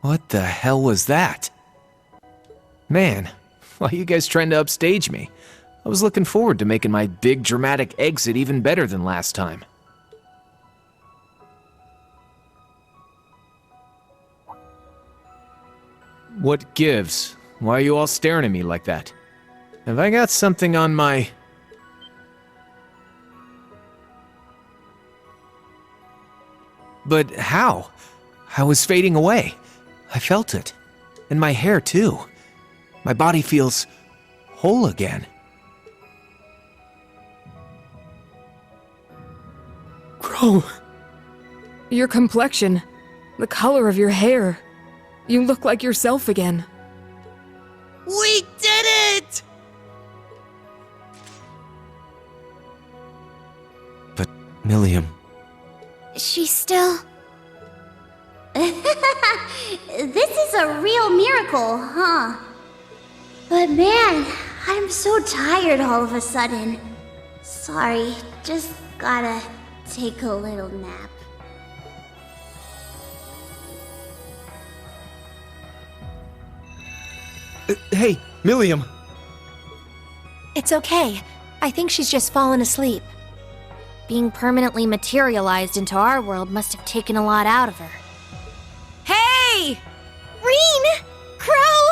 What the hell was that? Man, why are you guys trying to upstage me? I was looking forward to making my big dramatic exit even better than last time. What gives? Why are you all staring at me like that? Have I got something on my... But how? I was fading away. I felt it. And my hair, too. My body feels whole again. Crow. Your complexion, the color of your hair. You look like yourself again. We did Milliam. She's still... This is a real miracle, huh? But man, I'm so tired all of a sudden. Sorry, just gotta take a little nap. Hey, Milliam. It's okay. I think she's just fallen asleep. Being permanently materialized into our world must have taken a lot out of her. Hey! Rean! Crow!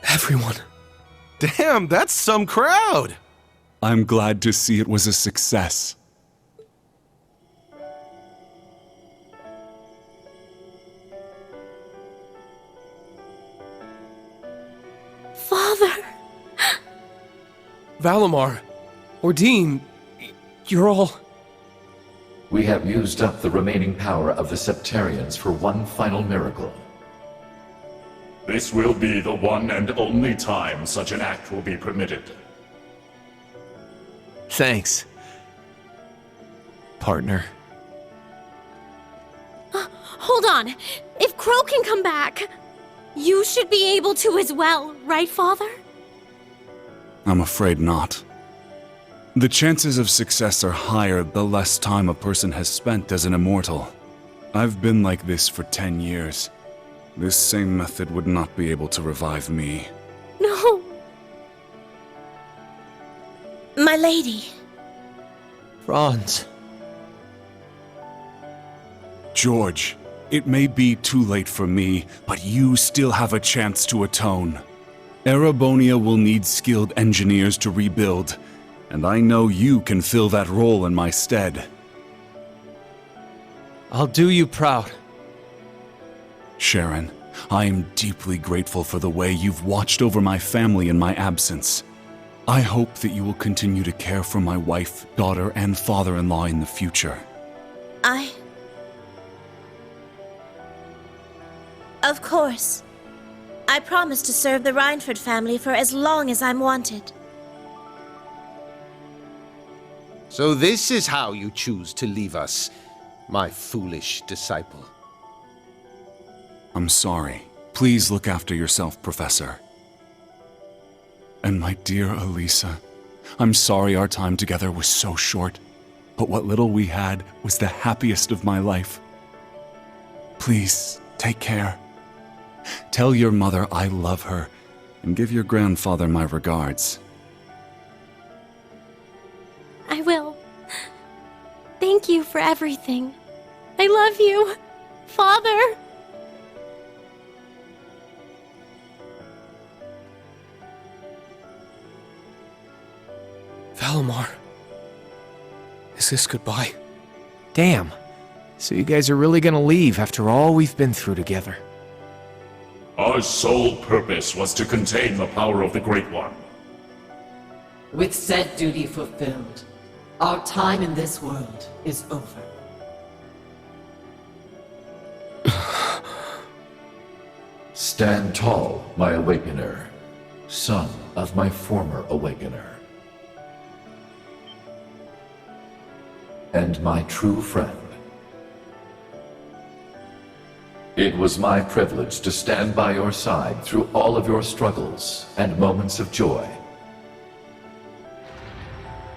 Everyone. Damn, that's some crowd! I'm glad to see it was a success. Father! Valimar, Ordine, you're all... We have used up the remaining power of the Septarians for one final miracle. This will be the one and only time such an act will be permitted. Thanks, partner. Hold on. If Crow can come back, you should be able to as well, right, Father? I'm afraid not. The chances of success are higher the less time a person has spent as an immortal. I've been like this for 10 years. This same method would not be able to revive me. No. My lady. Franz. George, it may be too late for me, but you still have a chance to atone. Erebonia will need skilled engineers to rebuild, and I know you can fill that role in my stead. I'll do you proud. Sharon, I am deeply grateful for the way you've watched over my family in my absence. I hope that you will continue to care for my wife, daughter, and father-in-law in the future. Of course. I promise to serve the Reinford family for as long as I'm wanted. So this is how you choose to leave us, my foolish disciple. I'm sorry. Please look after yourself, Professor. And my dear Elisa, I'm sorry our time together was so short, but what little we had was the happiest of my life. Please, take care. Tell your mother I love her, and give your grandfather my regards. I will. Thank you for everything. I love you, Father. Valimar. Is this goodbye? Damn. So you guys are really gonna leave after all we've been through together? Our sole purpose was to contain the power of the Great One. With said duty fulfilled, our time in this world is over. Stand tall, my awakener, son of my former awakener. And my true friend. It was my privilege to stand by your side through all of your struggles and moments of joy.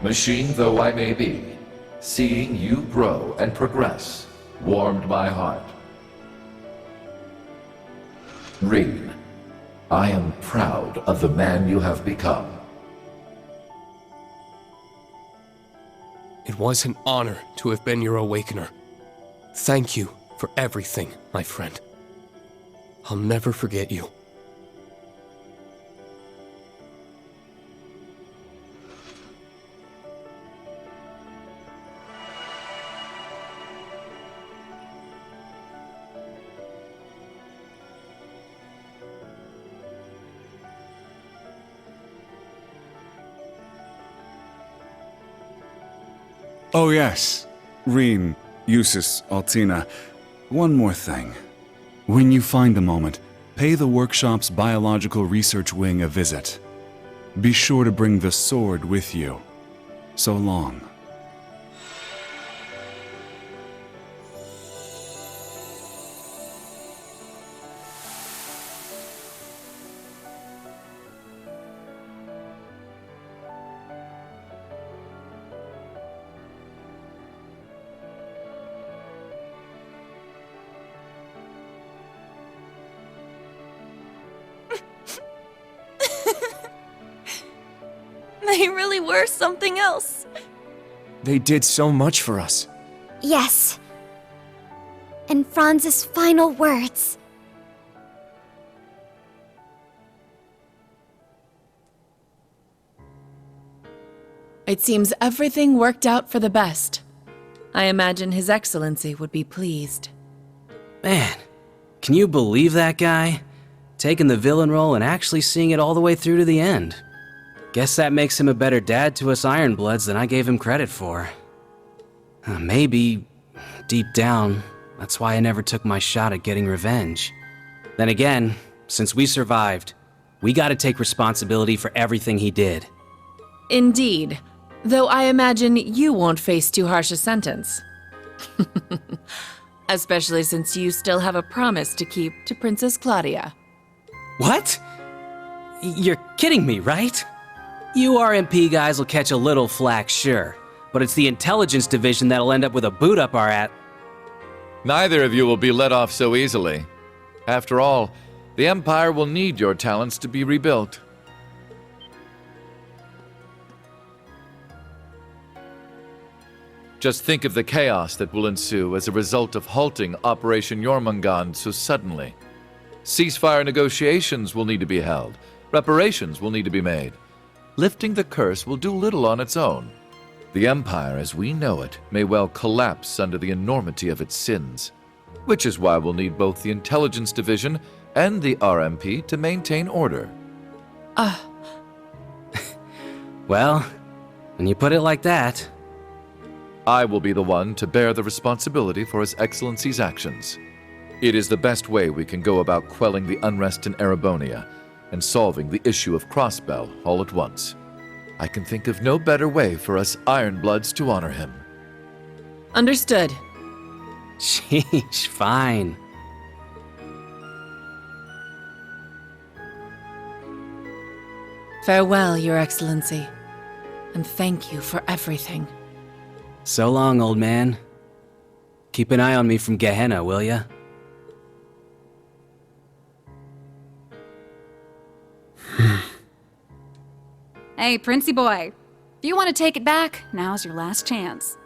Machine though I may be, seeing you grow and progress warmed my heart. Rean, I am proud of the man you have become. It was an honor to have been your awakener. Thank you for everything, my friend. I'll never forget you. Oh yes, Rean, Eustace, Altina. One more thing. When you find a moment, pay the workshop's biological research wing a visit. Be sure to bring the sword with you. So long. They really were something else. They did so much for us. Yes. And Franz's final words. It seems everything worked out for the best. I imagine His Excellency would be pleased. Man, can you believe that guy? Taking the villain role and actually seeing it all the way through to the end. Guess that makes him a better dad to us Ironbloods than I gave him credit for. Maybe, deep down, that's why I never took my shot at getting revenge. Then again, since we survived, we gotta take responsibility for everything he did. Indeed. Though I imagine you won't face too harsh a sentence. Especially since you still have a promise to keep to Princess Claudia. What? You're kidding me, right? You RMP guys will catch a little flack, sure, but it's the intelligence division that'll end up with a boot up our at. Neither of you will be let off so easily. After all, the Empire will need your talents to be rebuilt. Just think of the chaos that will ensue as a result of halting Operation Jormungand so suddenly. Ceasefire negotiations will need to be held. Reparations will need to be made. Lifting the curse will do little on its own. The Empire, as we know it, may well collapse under the enormity of its sins. Which is why we'll need both the Intelligence Division and the RMP to maintain order. Well, when you put it like that... I will be the one to bear the responsibility for His Excellency's actions. It is the best way we can go about quelling the unrest in Erebonia and solving the issue of Crossbell all at once. I can think of no better way for us Ironbloods to honor him. Understood. Sheesh, fine. Farewell, Your Excellency, and thank you for everything. So long, old man. Keep an eye on me from Gehenna, will ya? Hey, Princey boy. If you want to take it back, now's your last chance.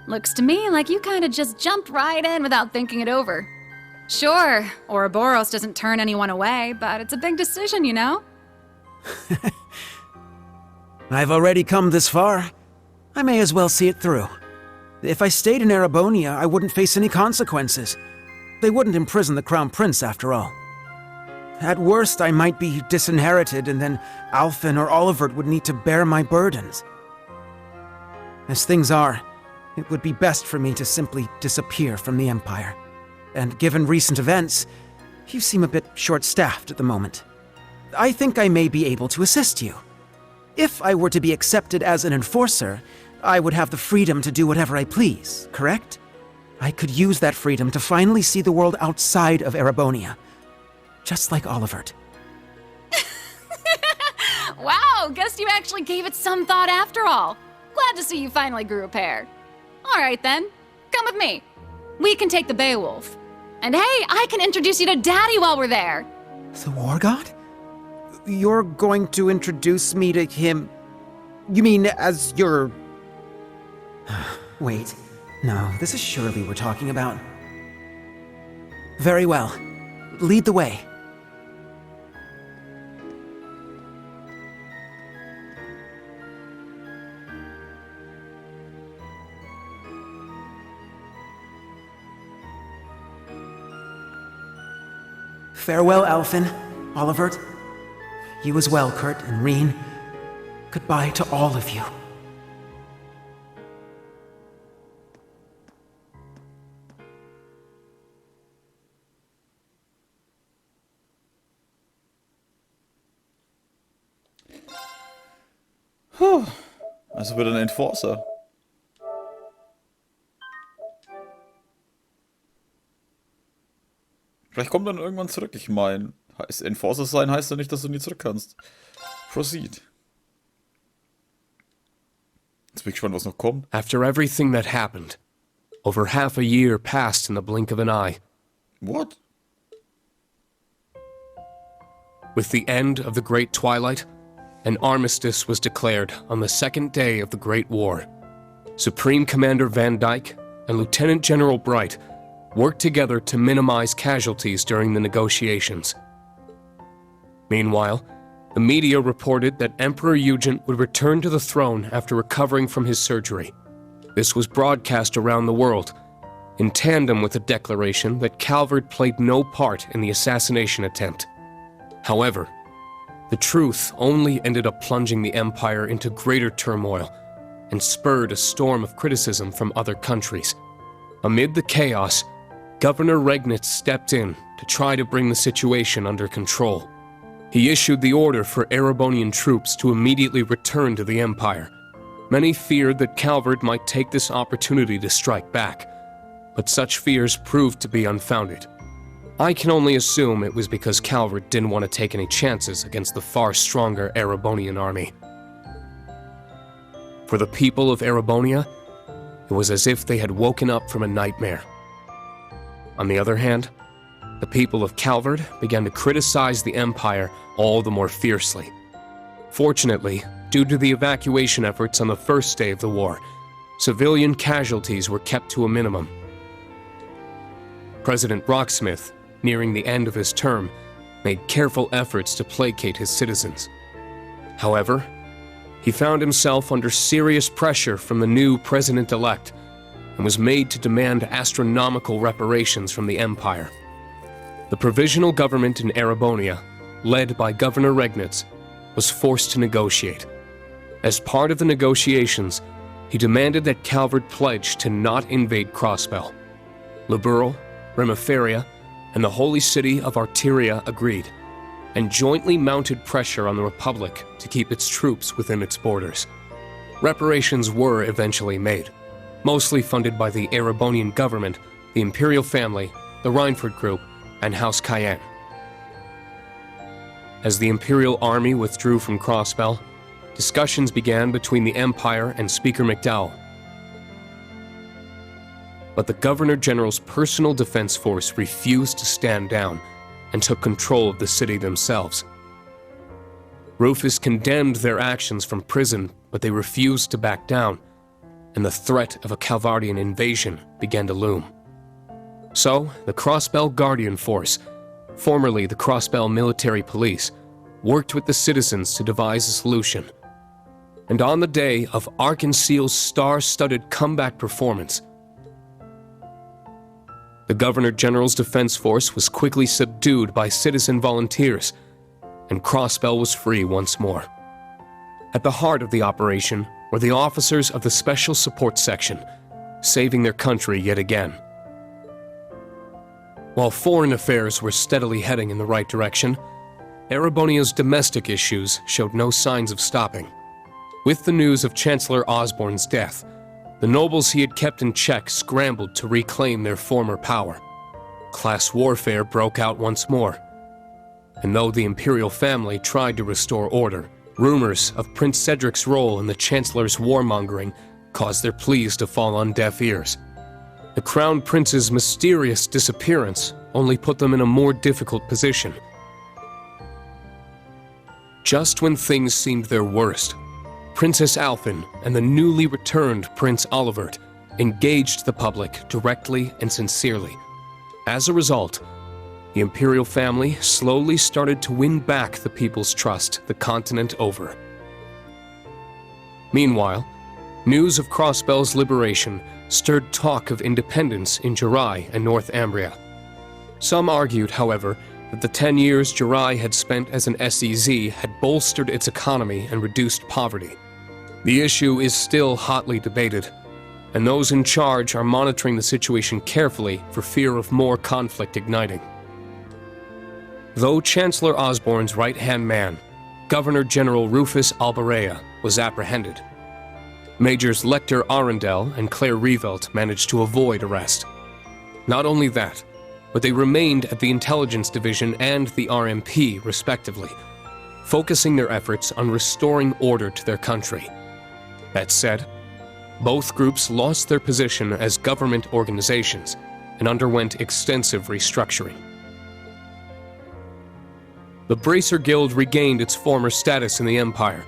Looks to me like you kinda just jumped right in without thinking it over. Sure, Ouroboros doesn't turn anyone away, but it's a big decision, you know? I've already come this far. I may as well see it through. If I stayed in Erebonia, I wouldn't face any consequences. They wouldn't imprison the Crown Prince, after all. At worst, I might be disinherited, and then Alfin or Olivert would need to bear my burdens. As things are, it would be best for me to simply disappear from the Empire. And given recent events, you seem a bit short-staffed at the moment. I think I may be able to assist you. If I were to be accepted as an enforcer, I would have the freedom to do whatever I please, correct? I could use that freedom to finally see the world outside of Erebonia. Just like Olivert. Wow, guess you actually gave it some thought after all. Glad to see you finally grew a pair. Alright then, come with me. We can take the Beowulf. And hey, I can introduce you to Daddy while we're there. The War God? You're going to introduce me to him... You mean as your... Wait. No, this is Shirley we're talking about. Very well. Lead the way. Farewell, Alfin, Olivert. You as well, Kurt and Rean. Goodbye to all of you. Puh. Also wieder ein Enforcer. Vielleicht kommt dann irgendwann zurück. Ich meine, Enforcer sein heißt ja nicht, dass du nie zurück kannst. Proceed. Jetzt bin ich gespannt, was noch kommt. After everything that happened, over half a year passed in the blink of an eye. What? With the end of the Great Twilight, an armistice was declared on the second day of the Great War. Supreme Commander Van Dyke and Lieutenant General Bright worked together to minimize casualties during the negotiations. Meanwhile, the media reported that Emperor Eugen would return to the throne after recovering from his surgery. This was broadcast around the world, in tandem with the declaration that Calvert played no part in the assassination attempt. However, the truth only ended up plunging the empire into greater turmoil and spurred a storm of criticism from other countries. Amid the chaos, Governor Regnitz stepped in to try to bring the situation under control. He issued the order for Erebonian troops to immediately return to the empire. Many feared that Calvert might take this opportunity to strike back, but such fears proved to be unfounded. I can only assume it was because Calvert didn't want to take any chances against the far stronger Erebonian army. For the people of Erebonia, it was as if they had woken up from a nightmare. On the other hand, the people of Calvert began to criticize the empire all the more fiercely. Fortunately, due to the evacuation efforts on the first day of the war, civilian casualties were kept to a minimum. President Rocksmith, nearing the end of his term, made careful efforts to placate his citizens. However, he found himself under serious pressure from the new president-elect and was made to demand astronomical reparations from the empire. The provisional government in Erebonia, led by Governor Regnitz, was forced to negotiate. As part of the negotiations, he demanded that Calvert pledge to not invade Crossbell. Liberl, Remiferia, and the holy city of Arteria agreed, and jointly mounted pressure on the Republic to keep its troops within its borders. Reparations were eventually made, mostly funded by the Erebonian government, the Imperial family, the Reinford Group, and House Cayenne. As the Imperial army withdrew from Crossbell, discussions began between the Empire and Speaker McDowell. But the Governor General's personal defense force refused to stand down and took control of the city themselves. Rufus condemned their actions from prison, but they refused to back down, and the threat of a Calvardian invasion began to loom. So, the Crossbell Guardian Force, formerly the Crossbell Military Police, worked with the citizens to devise a solution. And on the day of Arkanseal's star-studded comeback performance, the Governor General's defense force was quickly subdued by citizen volunteers, and Crossbell was free once more. At the heart of the operation were the officers of the Special Support Section, saving their country yet again. While foreign affairs were steadily heading in the right direction, Erebonia's domestic issues showed no signs of stopping. With the news of Chancellor Osborne's death, the nobles he had kept in check scrambled to reclaim their former power. Class warfare broke out once more. And though the imperial family tried to restore order, rumors of Prince Cedric's role in the Chancellor's warmongering caused their pleas to fall on deaf ears. The Crown Prince's mysterious disappearance only put them in a more difficult position. Just when things seemed their worst, Princess Alphen and the newly returned Prince Olivert engaged the public directly and sincerely. As a result, the imperial family slowly started to win back the people's trust the continent over. Meanwhile, news of Crossbell's liberation stirred talk of independence in Jirai and North Ambria. Some argued, however, that the 10 years Jirai had spent as an SEZ had bolstered its economy and reduced poverty. The issue is still hotly debated, and those in charge are monitoring the situation carefully for fear of more conflict igniting. Though Chancellor Osborne's right-hand man, Governor General Rufus Alberea was apprehended. Majors Lecter Arundel and Claire Revelt managed to avoid arrest. Not only that, but they remained at the Intelligence Division and the RMP, respectively, focusing their efforts on restoring order to their country. That said, both groups lost their position as government organizations and underwent extensive restructuring. The Bracer Guild regained its former status in the Empire,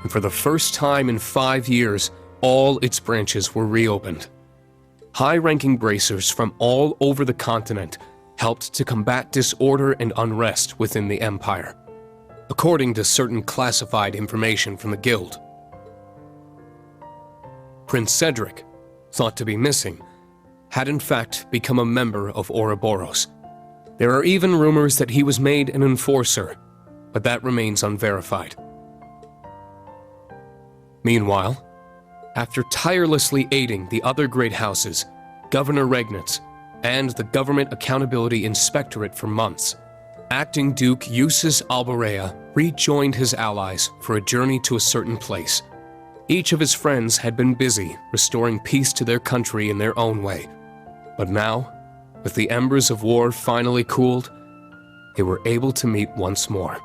and for the first time in 5 years, all its branches were reopened. High-ranking bracers from all over the continent helped to combat disorder and unrest within the Empire, according to certain classified information from the Guild. Prince Cedric, thought to be missing, had in fact become a member of Ouroboros. There are even rumors that he was made an enforcer, but that remains unverified. Meanwhile, after tirelessly aiding the other great houses, Governor Regnitz, and the Government Accountability Inspectorate for months, Acting Duke Eustace Alberea rejoined his allies for a journey to a certain place. Each of his friends had been busy restoring peace to their country in their own way, but now, with the embers of war finally cooled, they were able to meet once more.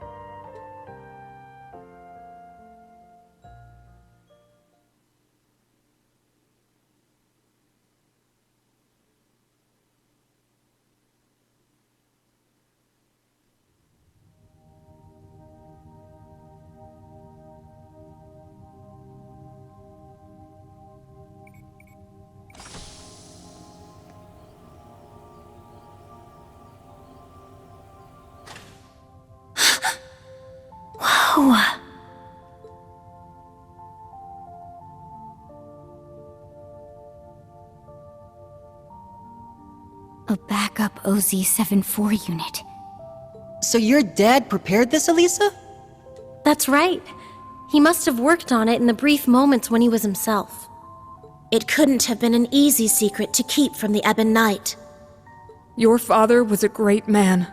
Wow. A backup OZ-74 unit. So your dad prepared this, Elisa? That's right. He must have worked on it in the brief moments when he was himself. It couldn't have been an easy secret to keep from the Ebon Knight. Your father was a great man.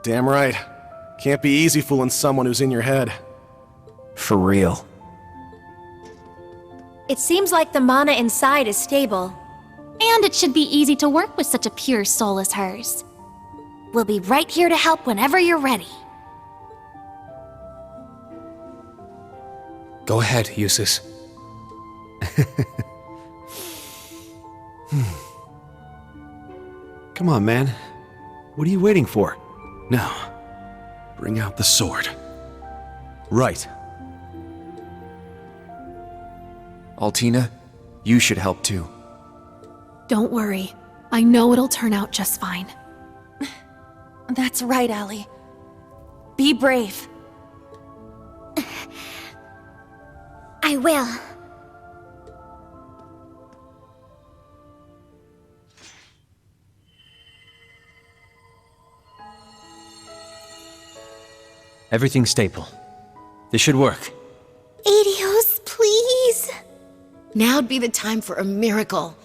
Damn right. Can't be easy fooling someone who's in your head. For real. It seems like the mana inside is stable. And it should be easy to work with such a pure soul as hers. We'll be right here to help whenever you're ready. Go ahead, Eustace. Come on, man. What are you waiting for? Now, bring out the sword. Right. Altina, you should help too. Don't worry. I know it'll turn out just fine. That's right, Allie. Be brave. I will. Everything's stable. This should work. Adios, please. Now'd be the time for a miracle.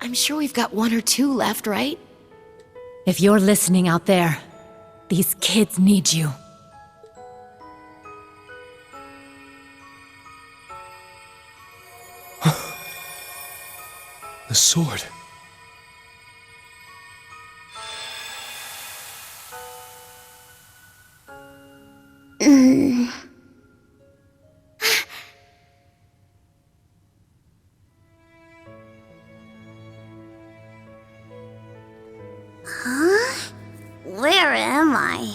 I'm sure we've got 1 or 2 left, right? If you're listening out there, these kids need you. The sword. Huh? Where am I?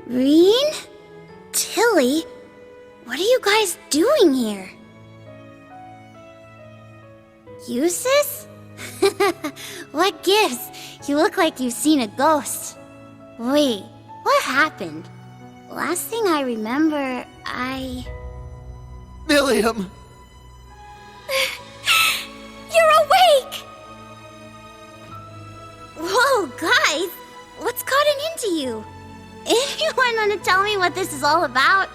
Rean? Tilly? What are you guys doing here? Eustace? What gives? You look like you've seen a ghost. Wait, what happened? Last thing I remember, William! You're awake! Whoa, guys! What's gotten into you? Anyone want to tell me what this is all about?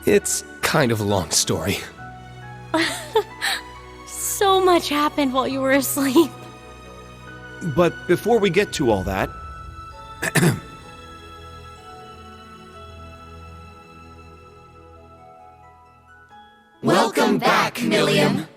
It's kind of a long story. So much happened while you were asleep. But before we get to all that... Welcome back, Milliam.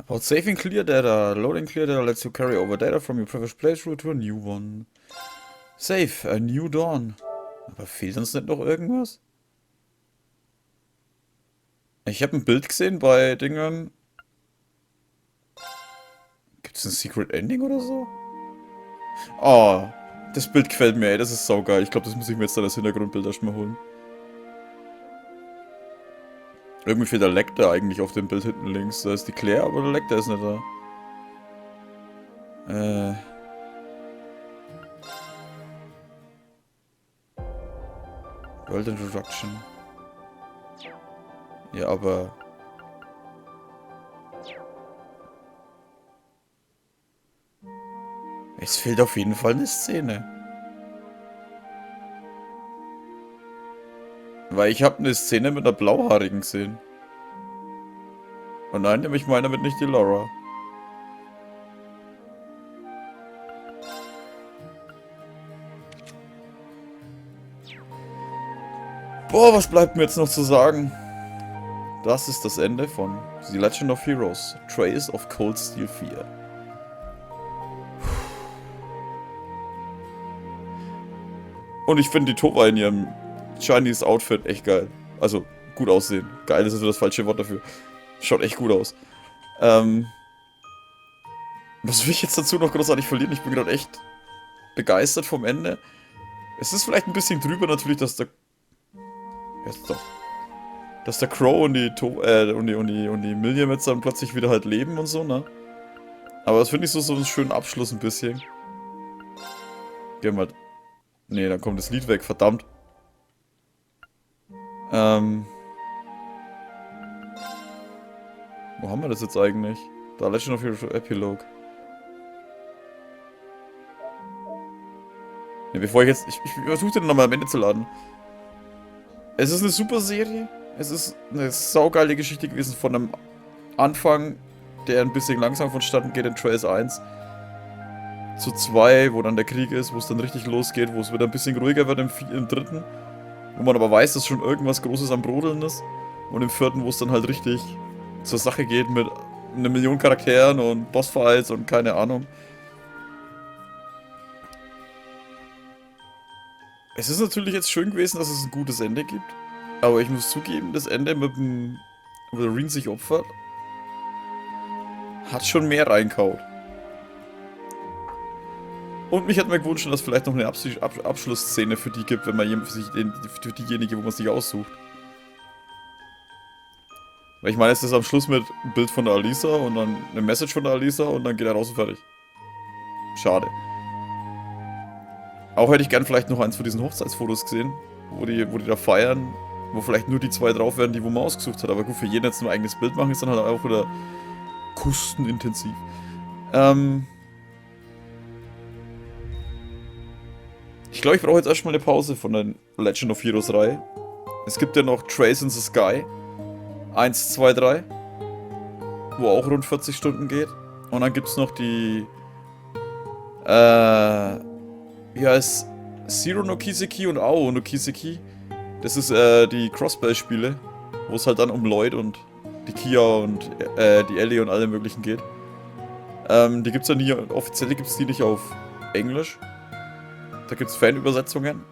About saving clear data. Loading clear data lets you carry over data from your previous playthrough to a new one. Save, a new dawn. Aber fehlt uns nicht noch irgendwas? Ich habe ein Bild gesehen bei Dingen. Gibt es ein Secret Ending oder so? Oh, das Bild gefällt mir, ey. Das ist saugeil. Ich glaube, das muss ich mir jetzt dann als Hintergrundbild erstmal holen. Irgendwie fehlt der Lecter eigentlich auf dem Bild hinten links. Da ist die Claire, aber der Lecter ist nicht da. World Introduction. Ja, aber... Es fehlt auf jeden Fall eine Szene. Weil ich habe eine Szene mit einer Blauhaarigen gesehen. Und nein, ich meine damit nicht die Laura. Boah, was bleibt mir jetzt noch zu sagen? Das ist das Ende von The Legend of Heroes, Trace of Cold Steel 4. Und ich finde die Tova in ihrem Chinese Outfit echt geil. Also, gut aussehen. Geil ist also das falsche Wort dafür. Schaut echt gut aus. Was will ich jetzt dazu noch großartig verlieren? Ich bin gerade echt begeistert vom Ende. Es ist vielleicht ein bisschen drüber natürlich, dass der... Jetzt doch. Dass der Crow und die Milliam jetzt dann plötzlich wieder halt leben und so, ne? Aber das finde ich so einen schönen Abschluss ein bisschen. Gehen wir mal... Nee, dann kommt das Lied weg, verdammt. Wo haben wir das jetzt eigentlich? Da Legend of Heroes Epilogue. Ne, bevor ich jetzt... Ich versuche den nochmal am Ende zu laden. Es ist eine super Serie. Es ist eine saugeile Geschichte gewesen von einem Anfang, der ein bisschen langsam vonstatten geht in Trace 1. Zu 2, wo dann der Krieg ist, wo es dann richtig losgeht, wo es wieder ein bisschen ruhiger wird im dritten. Wo man aber weiß, dass schon irgendwas Großes am Brodeln ist. Und im vierten, wo es dann halt richtig zur Sache geht mit einer Million Charakteren und Bossfights und keine Ahnung. Es ist natürlich jetzt schön gewesen, dass es ein gutes Ende gibt. Aber ich muss zugeben, das Ende mit dem... wo der Rean sich opfert, hat schon mehr reinkaut. Und mich hätte mir gewünscht, dass es vielleicht noch eine Abschlussszene für die gibt, wenn man für diejenige, wo man sich aussucht. Weil ich meine, es ist am Schluss mit einem Bild von der Alisa und dann eine Message von der Alisa und dann geht er raus und fertig. Schade. Auch hätte ich gern vielleicht noch eins von diesen Hochzeitsfotos gesehen, wo die da feiern, wo vielleicht nur die zwei drauf wären, die wo man ausgesucht hat. Aber gut, für jeden jetzt nur ein eigenes Bild machen, ist dann halt auch wieder kostenintensiv. Ich glaube, ich brauche jetzt erstmal eine Pause von der Legend of Heroes Reihe. Es gibt ja noch Trace in the Sky. 1, 2, 3. Wo auch rund 40 Stunden geht. Und dann gibt es noch die... wie heißt... Zero no Kiseki und Ao no Kiseki. Das ist die Crossbell-Spiele. Wo es halt dann um Lloyd und die Kia und die Ellie und alle möglichen geht. Die gibt es ja nie... Offiziell gibt es die nicht auf Englisch. Da gibt es Fanübersetzungen.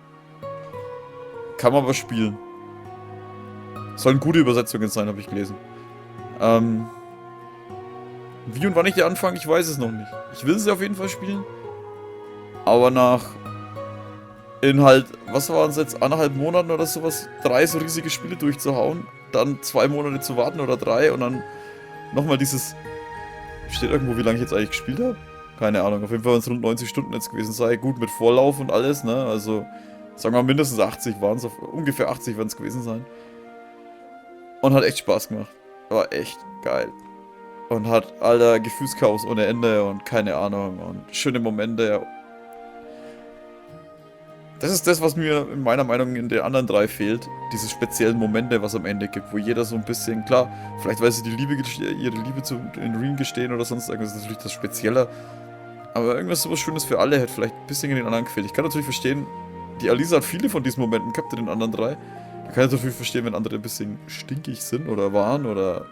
Kann man aber spielen. Sollen gute Übersetzungen sein, habe ich gelesen. Wie und wann ich die anfange, ich weiß es noch nicht. Ich will sie auf jeden Fall spielen. Aber nach... in halt, was waren es jetzt, 1,5 Monaten oder sowas, 3 so riesige Spiele durchzuhauen. Dann 2 Monate zu warten oder 3 und dann nochmal dieses... Steht irgendwo, wie lange ich jetzt eigentlich gespielt habe? Keine Ahnung, auf jeden Fall, wenn es rund 90 Stunden jetzt gewesen sei. Gut, mit Vorlauf und alles, ne? Also, sagen wir mindestens 80 waren es, ungefähr 80 werden es gewesen sein. Und hat echt Spaß gemacht. War echt geil. Und hat, alter, Gefühlschaos ohne Ende und keine Ahnung und schöne Momente. Das ist das, was mir in meiner Meinung in den anderen 3 fehlt. Diese speziellen Momente, was am Ende gibt, wo jeder so ein bisschen, klar, vielleicht weil sie ihre Liebe zu den Rean gestehen oder sonst irgendwas, das ist natürlich das Spezielle. Aber irgendwas sowas Schönes für alle hätte vielleicht ein bisschen in den anderen gefehlt. Ich kann natürlich verstehen, die Alisa hat viele von diesen Momenten gehabt in den anderen 3. Da kann ich natürlich verstehen, wenn andere ein bisschen stinkig sind oder waren oder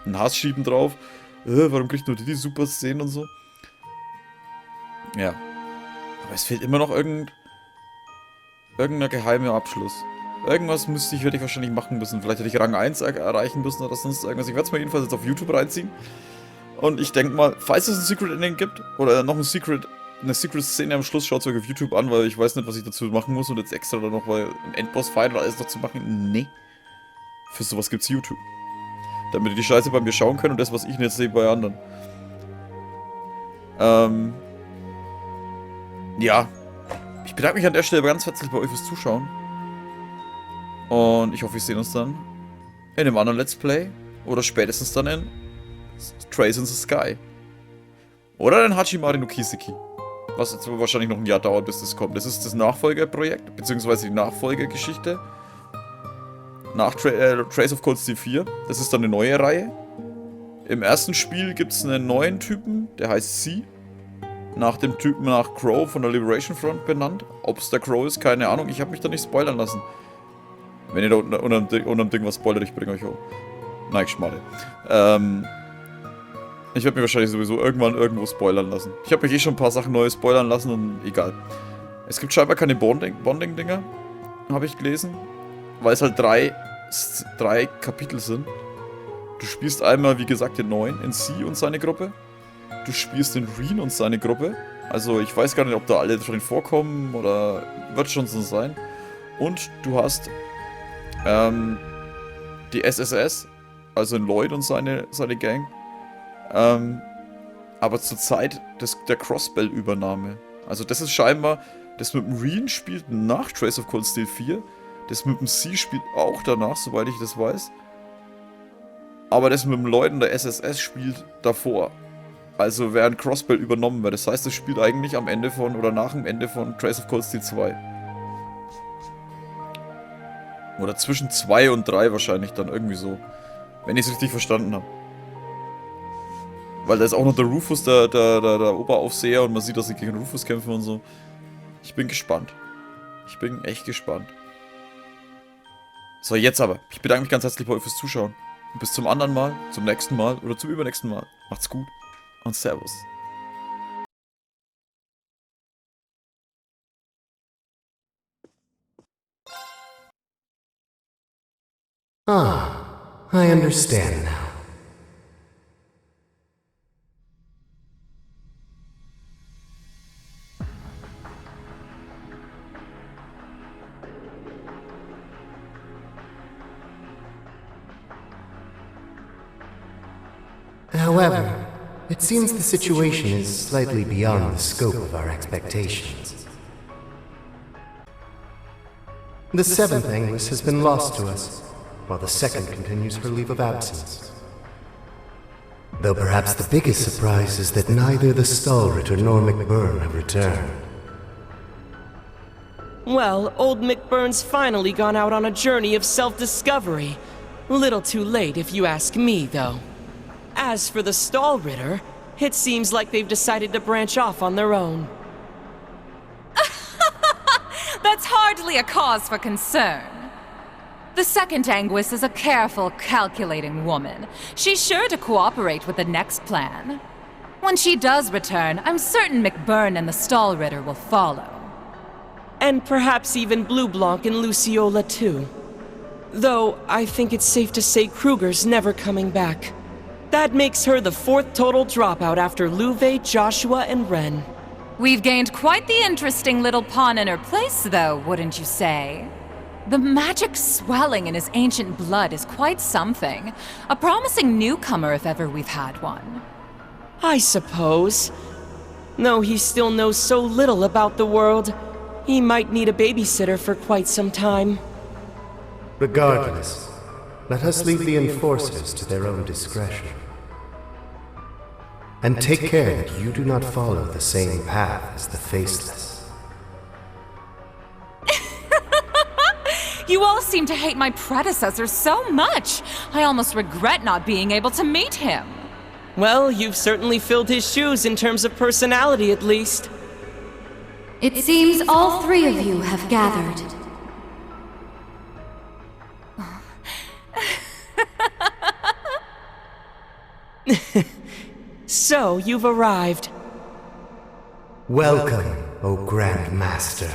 einen Hass schieben drauf. warum kriegt nur die super Szenen und so. Ja. Aber es fehlt immer noch irgendein geheimer Abschluss. Irgendwas hätte ich wahrscheinlich machen müssen. Vielleicht hätte ich Rang 1 erreichen müssen oder sonst irgendwas. Ich werde es mir jedenfalls jetzt auf YouTube reinziehen. Und ich denke mal, falls es ein Secret Ending gibt, oder noch eine Secret-Szene am Schluss, schaut es euch auf YouTube an, weil ich weiß nicht, was ich dazu machen muss und jetzt extra dann noch ein Endboss-Fight oder alles noch zu machen. Nee. Für sowas gibt's YouTube. Damit ihr die Scheiße bei mir schauen könnt und das, was ich jetzt sehe, bei anderen. Ja. Ich bedanke mich an der Stelle ganz herzlich bei euch fürs Zuschauen. Und ich hoffe, wir sehen uns dann in einem anderen Let's Play. Oder spätestens dann in Trace in the Sky. Oder in Hachimari no Kiseki. Was jetzt wahrscheinlich noch ein Jahr dauert, bis das kommt. Das ist das Nachfolgerprojekt, beziehungsweise die Nachfolgergeschichte. Nach Trace of Cold Steel 4. Das ist dann eine neue Reihe. Im ersten Spiel gibt es einen neuen Typen, der heißt C. Nach dem Typen nach Crow von der Liberation Front benannt. Ob es der Crow ist, keine Ahnung. Ich habe mich da nicht spoilern lassen. Wenn ihr da unterm Ding was spoilert, ich bringe euch hoch. Nein, Schmarre. Ich werde mich wahrscheinlich sowieso irgendwann irgendwo spoilern lassen. Ich habe mich eh schon ein paar Sachen neu spoilern lassen und egal. Es gibt scheinbar keine Bonding-Dinger, habe ich gelesen. Weil es halt drei Kapitel sind. Du spielst einmal, wie gesagt, den 9 in C und seine Gruppe. Du spielst den Rean und seine Gruppe. Also ich weiß gar nicht, ob da alle drin vorkommen oder wird schon so sein. Und du hast die SSS, also in Lloyd und seine Gang. Aber zur Zeit der Crossbell-Übernahme. Also das ist scheinbar, das mit dem Rean spielt nach Trace of Cold Steel 4. Das mit dem C spielt auch danach, soweit ich das weiß. Aber das mit dem Lloyd und der SSS spielt davor. Also während Crossbell übernommen wird. Das heißt, es spielt eigentlich am Ende von, oder nach dem Ende von Trace of Cold Steel 2. Oder zwischen 2 und 3 wahrscheinlich dann irgendwie so. Wenn ich es richtig verstanden habe. Weil da ist auch noch der Rufus, der Oberaufseher, und man sieht, dass sie gegen Rufus kämpfen und so. Ich bin gespannt. Ich bin echt gespannt. So, jetzt aber. Ich bedanke mich ganz herzlich bei euch fürs Zuschauen. Und bis zum anderen Mal, zum nächsten Mal oder zum übernächsten Mal. Macht's gut und Servus. Ah, I understand now. However, it seems the situation is slightly beyond the scope of our expectations. The seventh Angus has been lost to us, while the second continues her leave of absence. Though perhaps the biggest surprise is that neither the Stallritter nor McBurn have returned. Well, old McBurn's finally gone out on a journey of self-discovery. Little too late if you ask me, though. As for the Stallritter, it seems like they've decided to branch off on their own. That's hardly a cause for concern. The second Anguis is a careful, calculating woman. She's sure to cooperate with the next plan. When she does return, I'm certain McBurn and the Stallritter will follow. And perhaps even Blue Blanc and Luciola too. Though, I think it's safe to say Kruger's never coming back. That makes her the fourth total dropout after Louvet, Joshua, and Ren. We've gained quite the interesting little pawn in her place, though, wouldn't you say? The magic swelling in his ancient blood is quite something. A promising newcomer if ever we've had one. I suppose. Though he still knows so little about the world, he might need a babysitter for quite some time. Regardless, let us leave the enforcers to their own discretion. And take care that you do not follow the same path as the Faceless. You all seem to hate my predecessor so much. I almost regret not being able to meet him. Well, you've certainly filled his shoes in terms of personality, at least. It seems all three of you have gathered. So, you've arrived. Welcome, O Grand Master.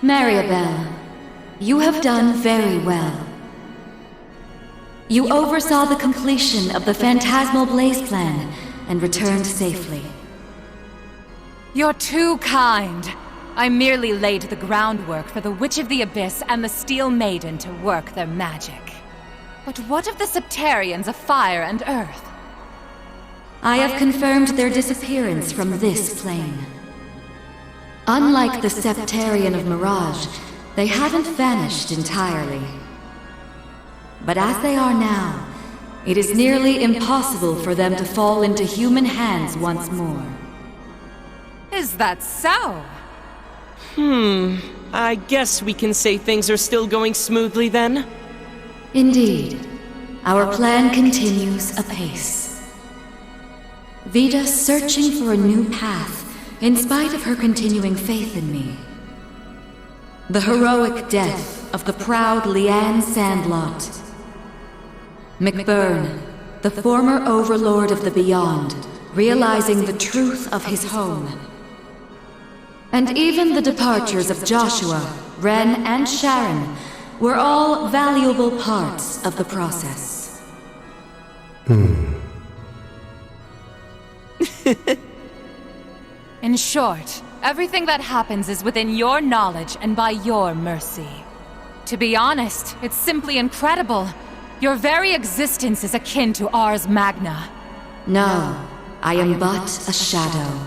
Maribel, you have done very well. You oversaw the completion of the Phantasmal Blaze Plan and returned safely. You're too kind. I merely laid the groundwork for the Witch of the Abyss and the Steel Maiden to work their magic. But what of the Septarians of Fire and Earth? I have confirmed their disappearance from this plane. Unlike the Septarian of Mirage, they haven't vanished entirely. But as they are now, it is nearly impossible for them to fall into human hands once more. Is that so? I guess we can say things are still going smoothly then? Indeed. Our plan continues apace. Vida searching for a new path, in spite of her continuing faith in me. The heroic death of the proud Leanne Sandlot. McBurn, the former overlord of the Beyond, realizing the truth of his home. And even the departures of Joshua, Ren, and Sharon were all valuable parts of the process. In short, everything that happens is within your knowledge and by your mercy. To be honest, it's simply incredible. Your very existence is akin to Ars Magna. No, I am but a shadow.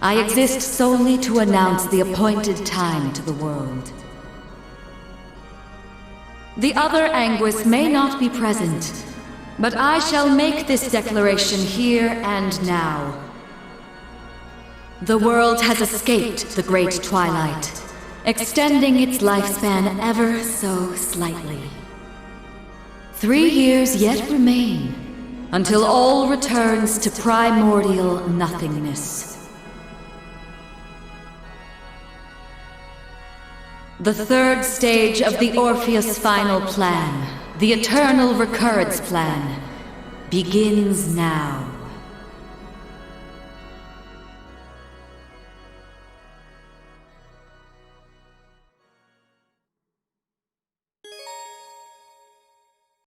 I exist solely to announce the appointed time to the world. The other Anguis may not be present, but I shall make this declaration here and now. The world has escaped the Great Twilight, extending its lifespan ever so slightly. 3 years yet remain, until all returns to primordial nothingness. The third stage of the Orpheus Final Plan, the Eternal Recurrence Plan, begins now.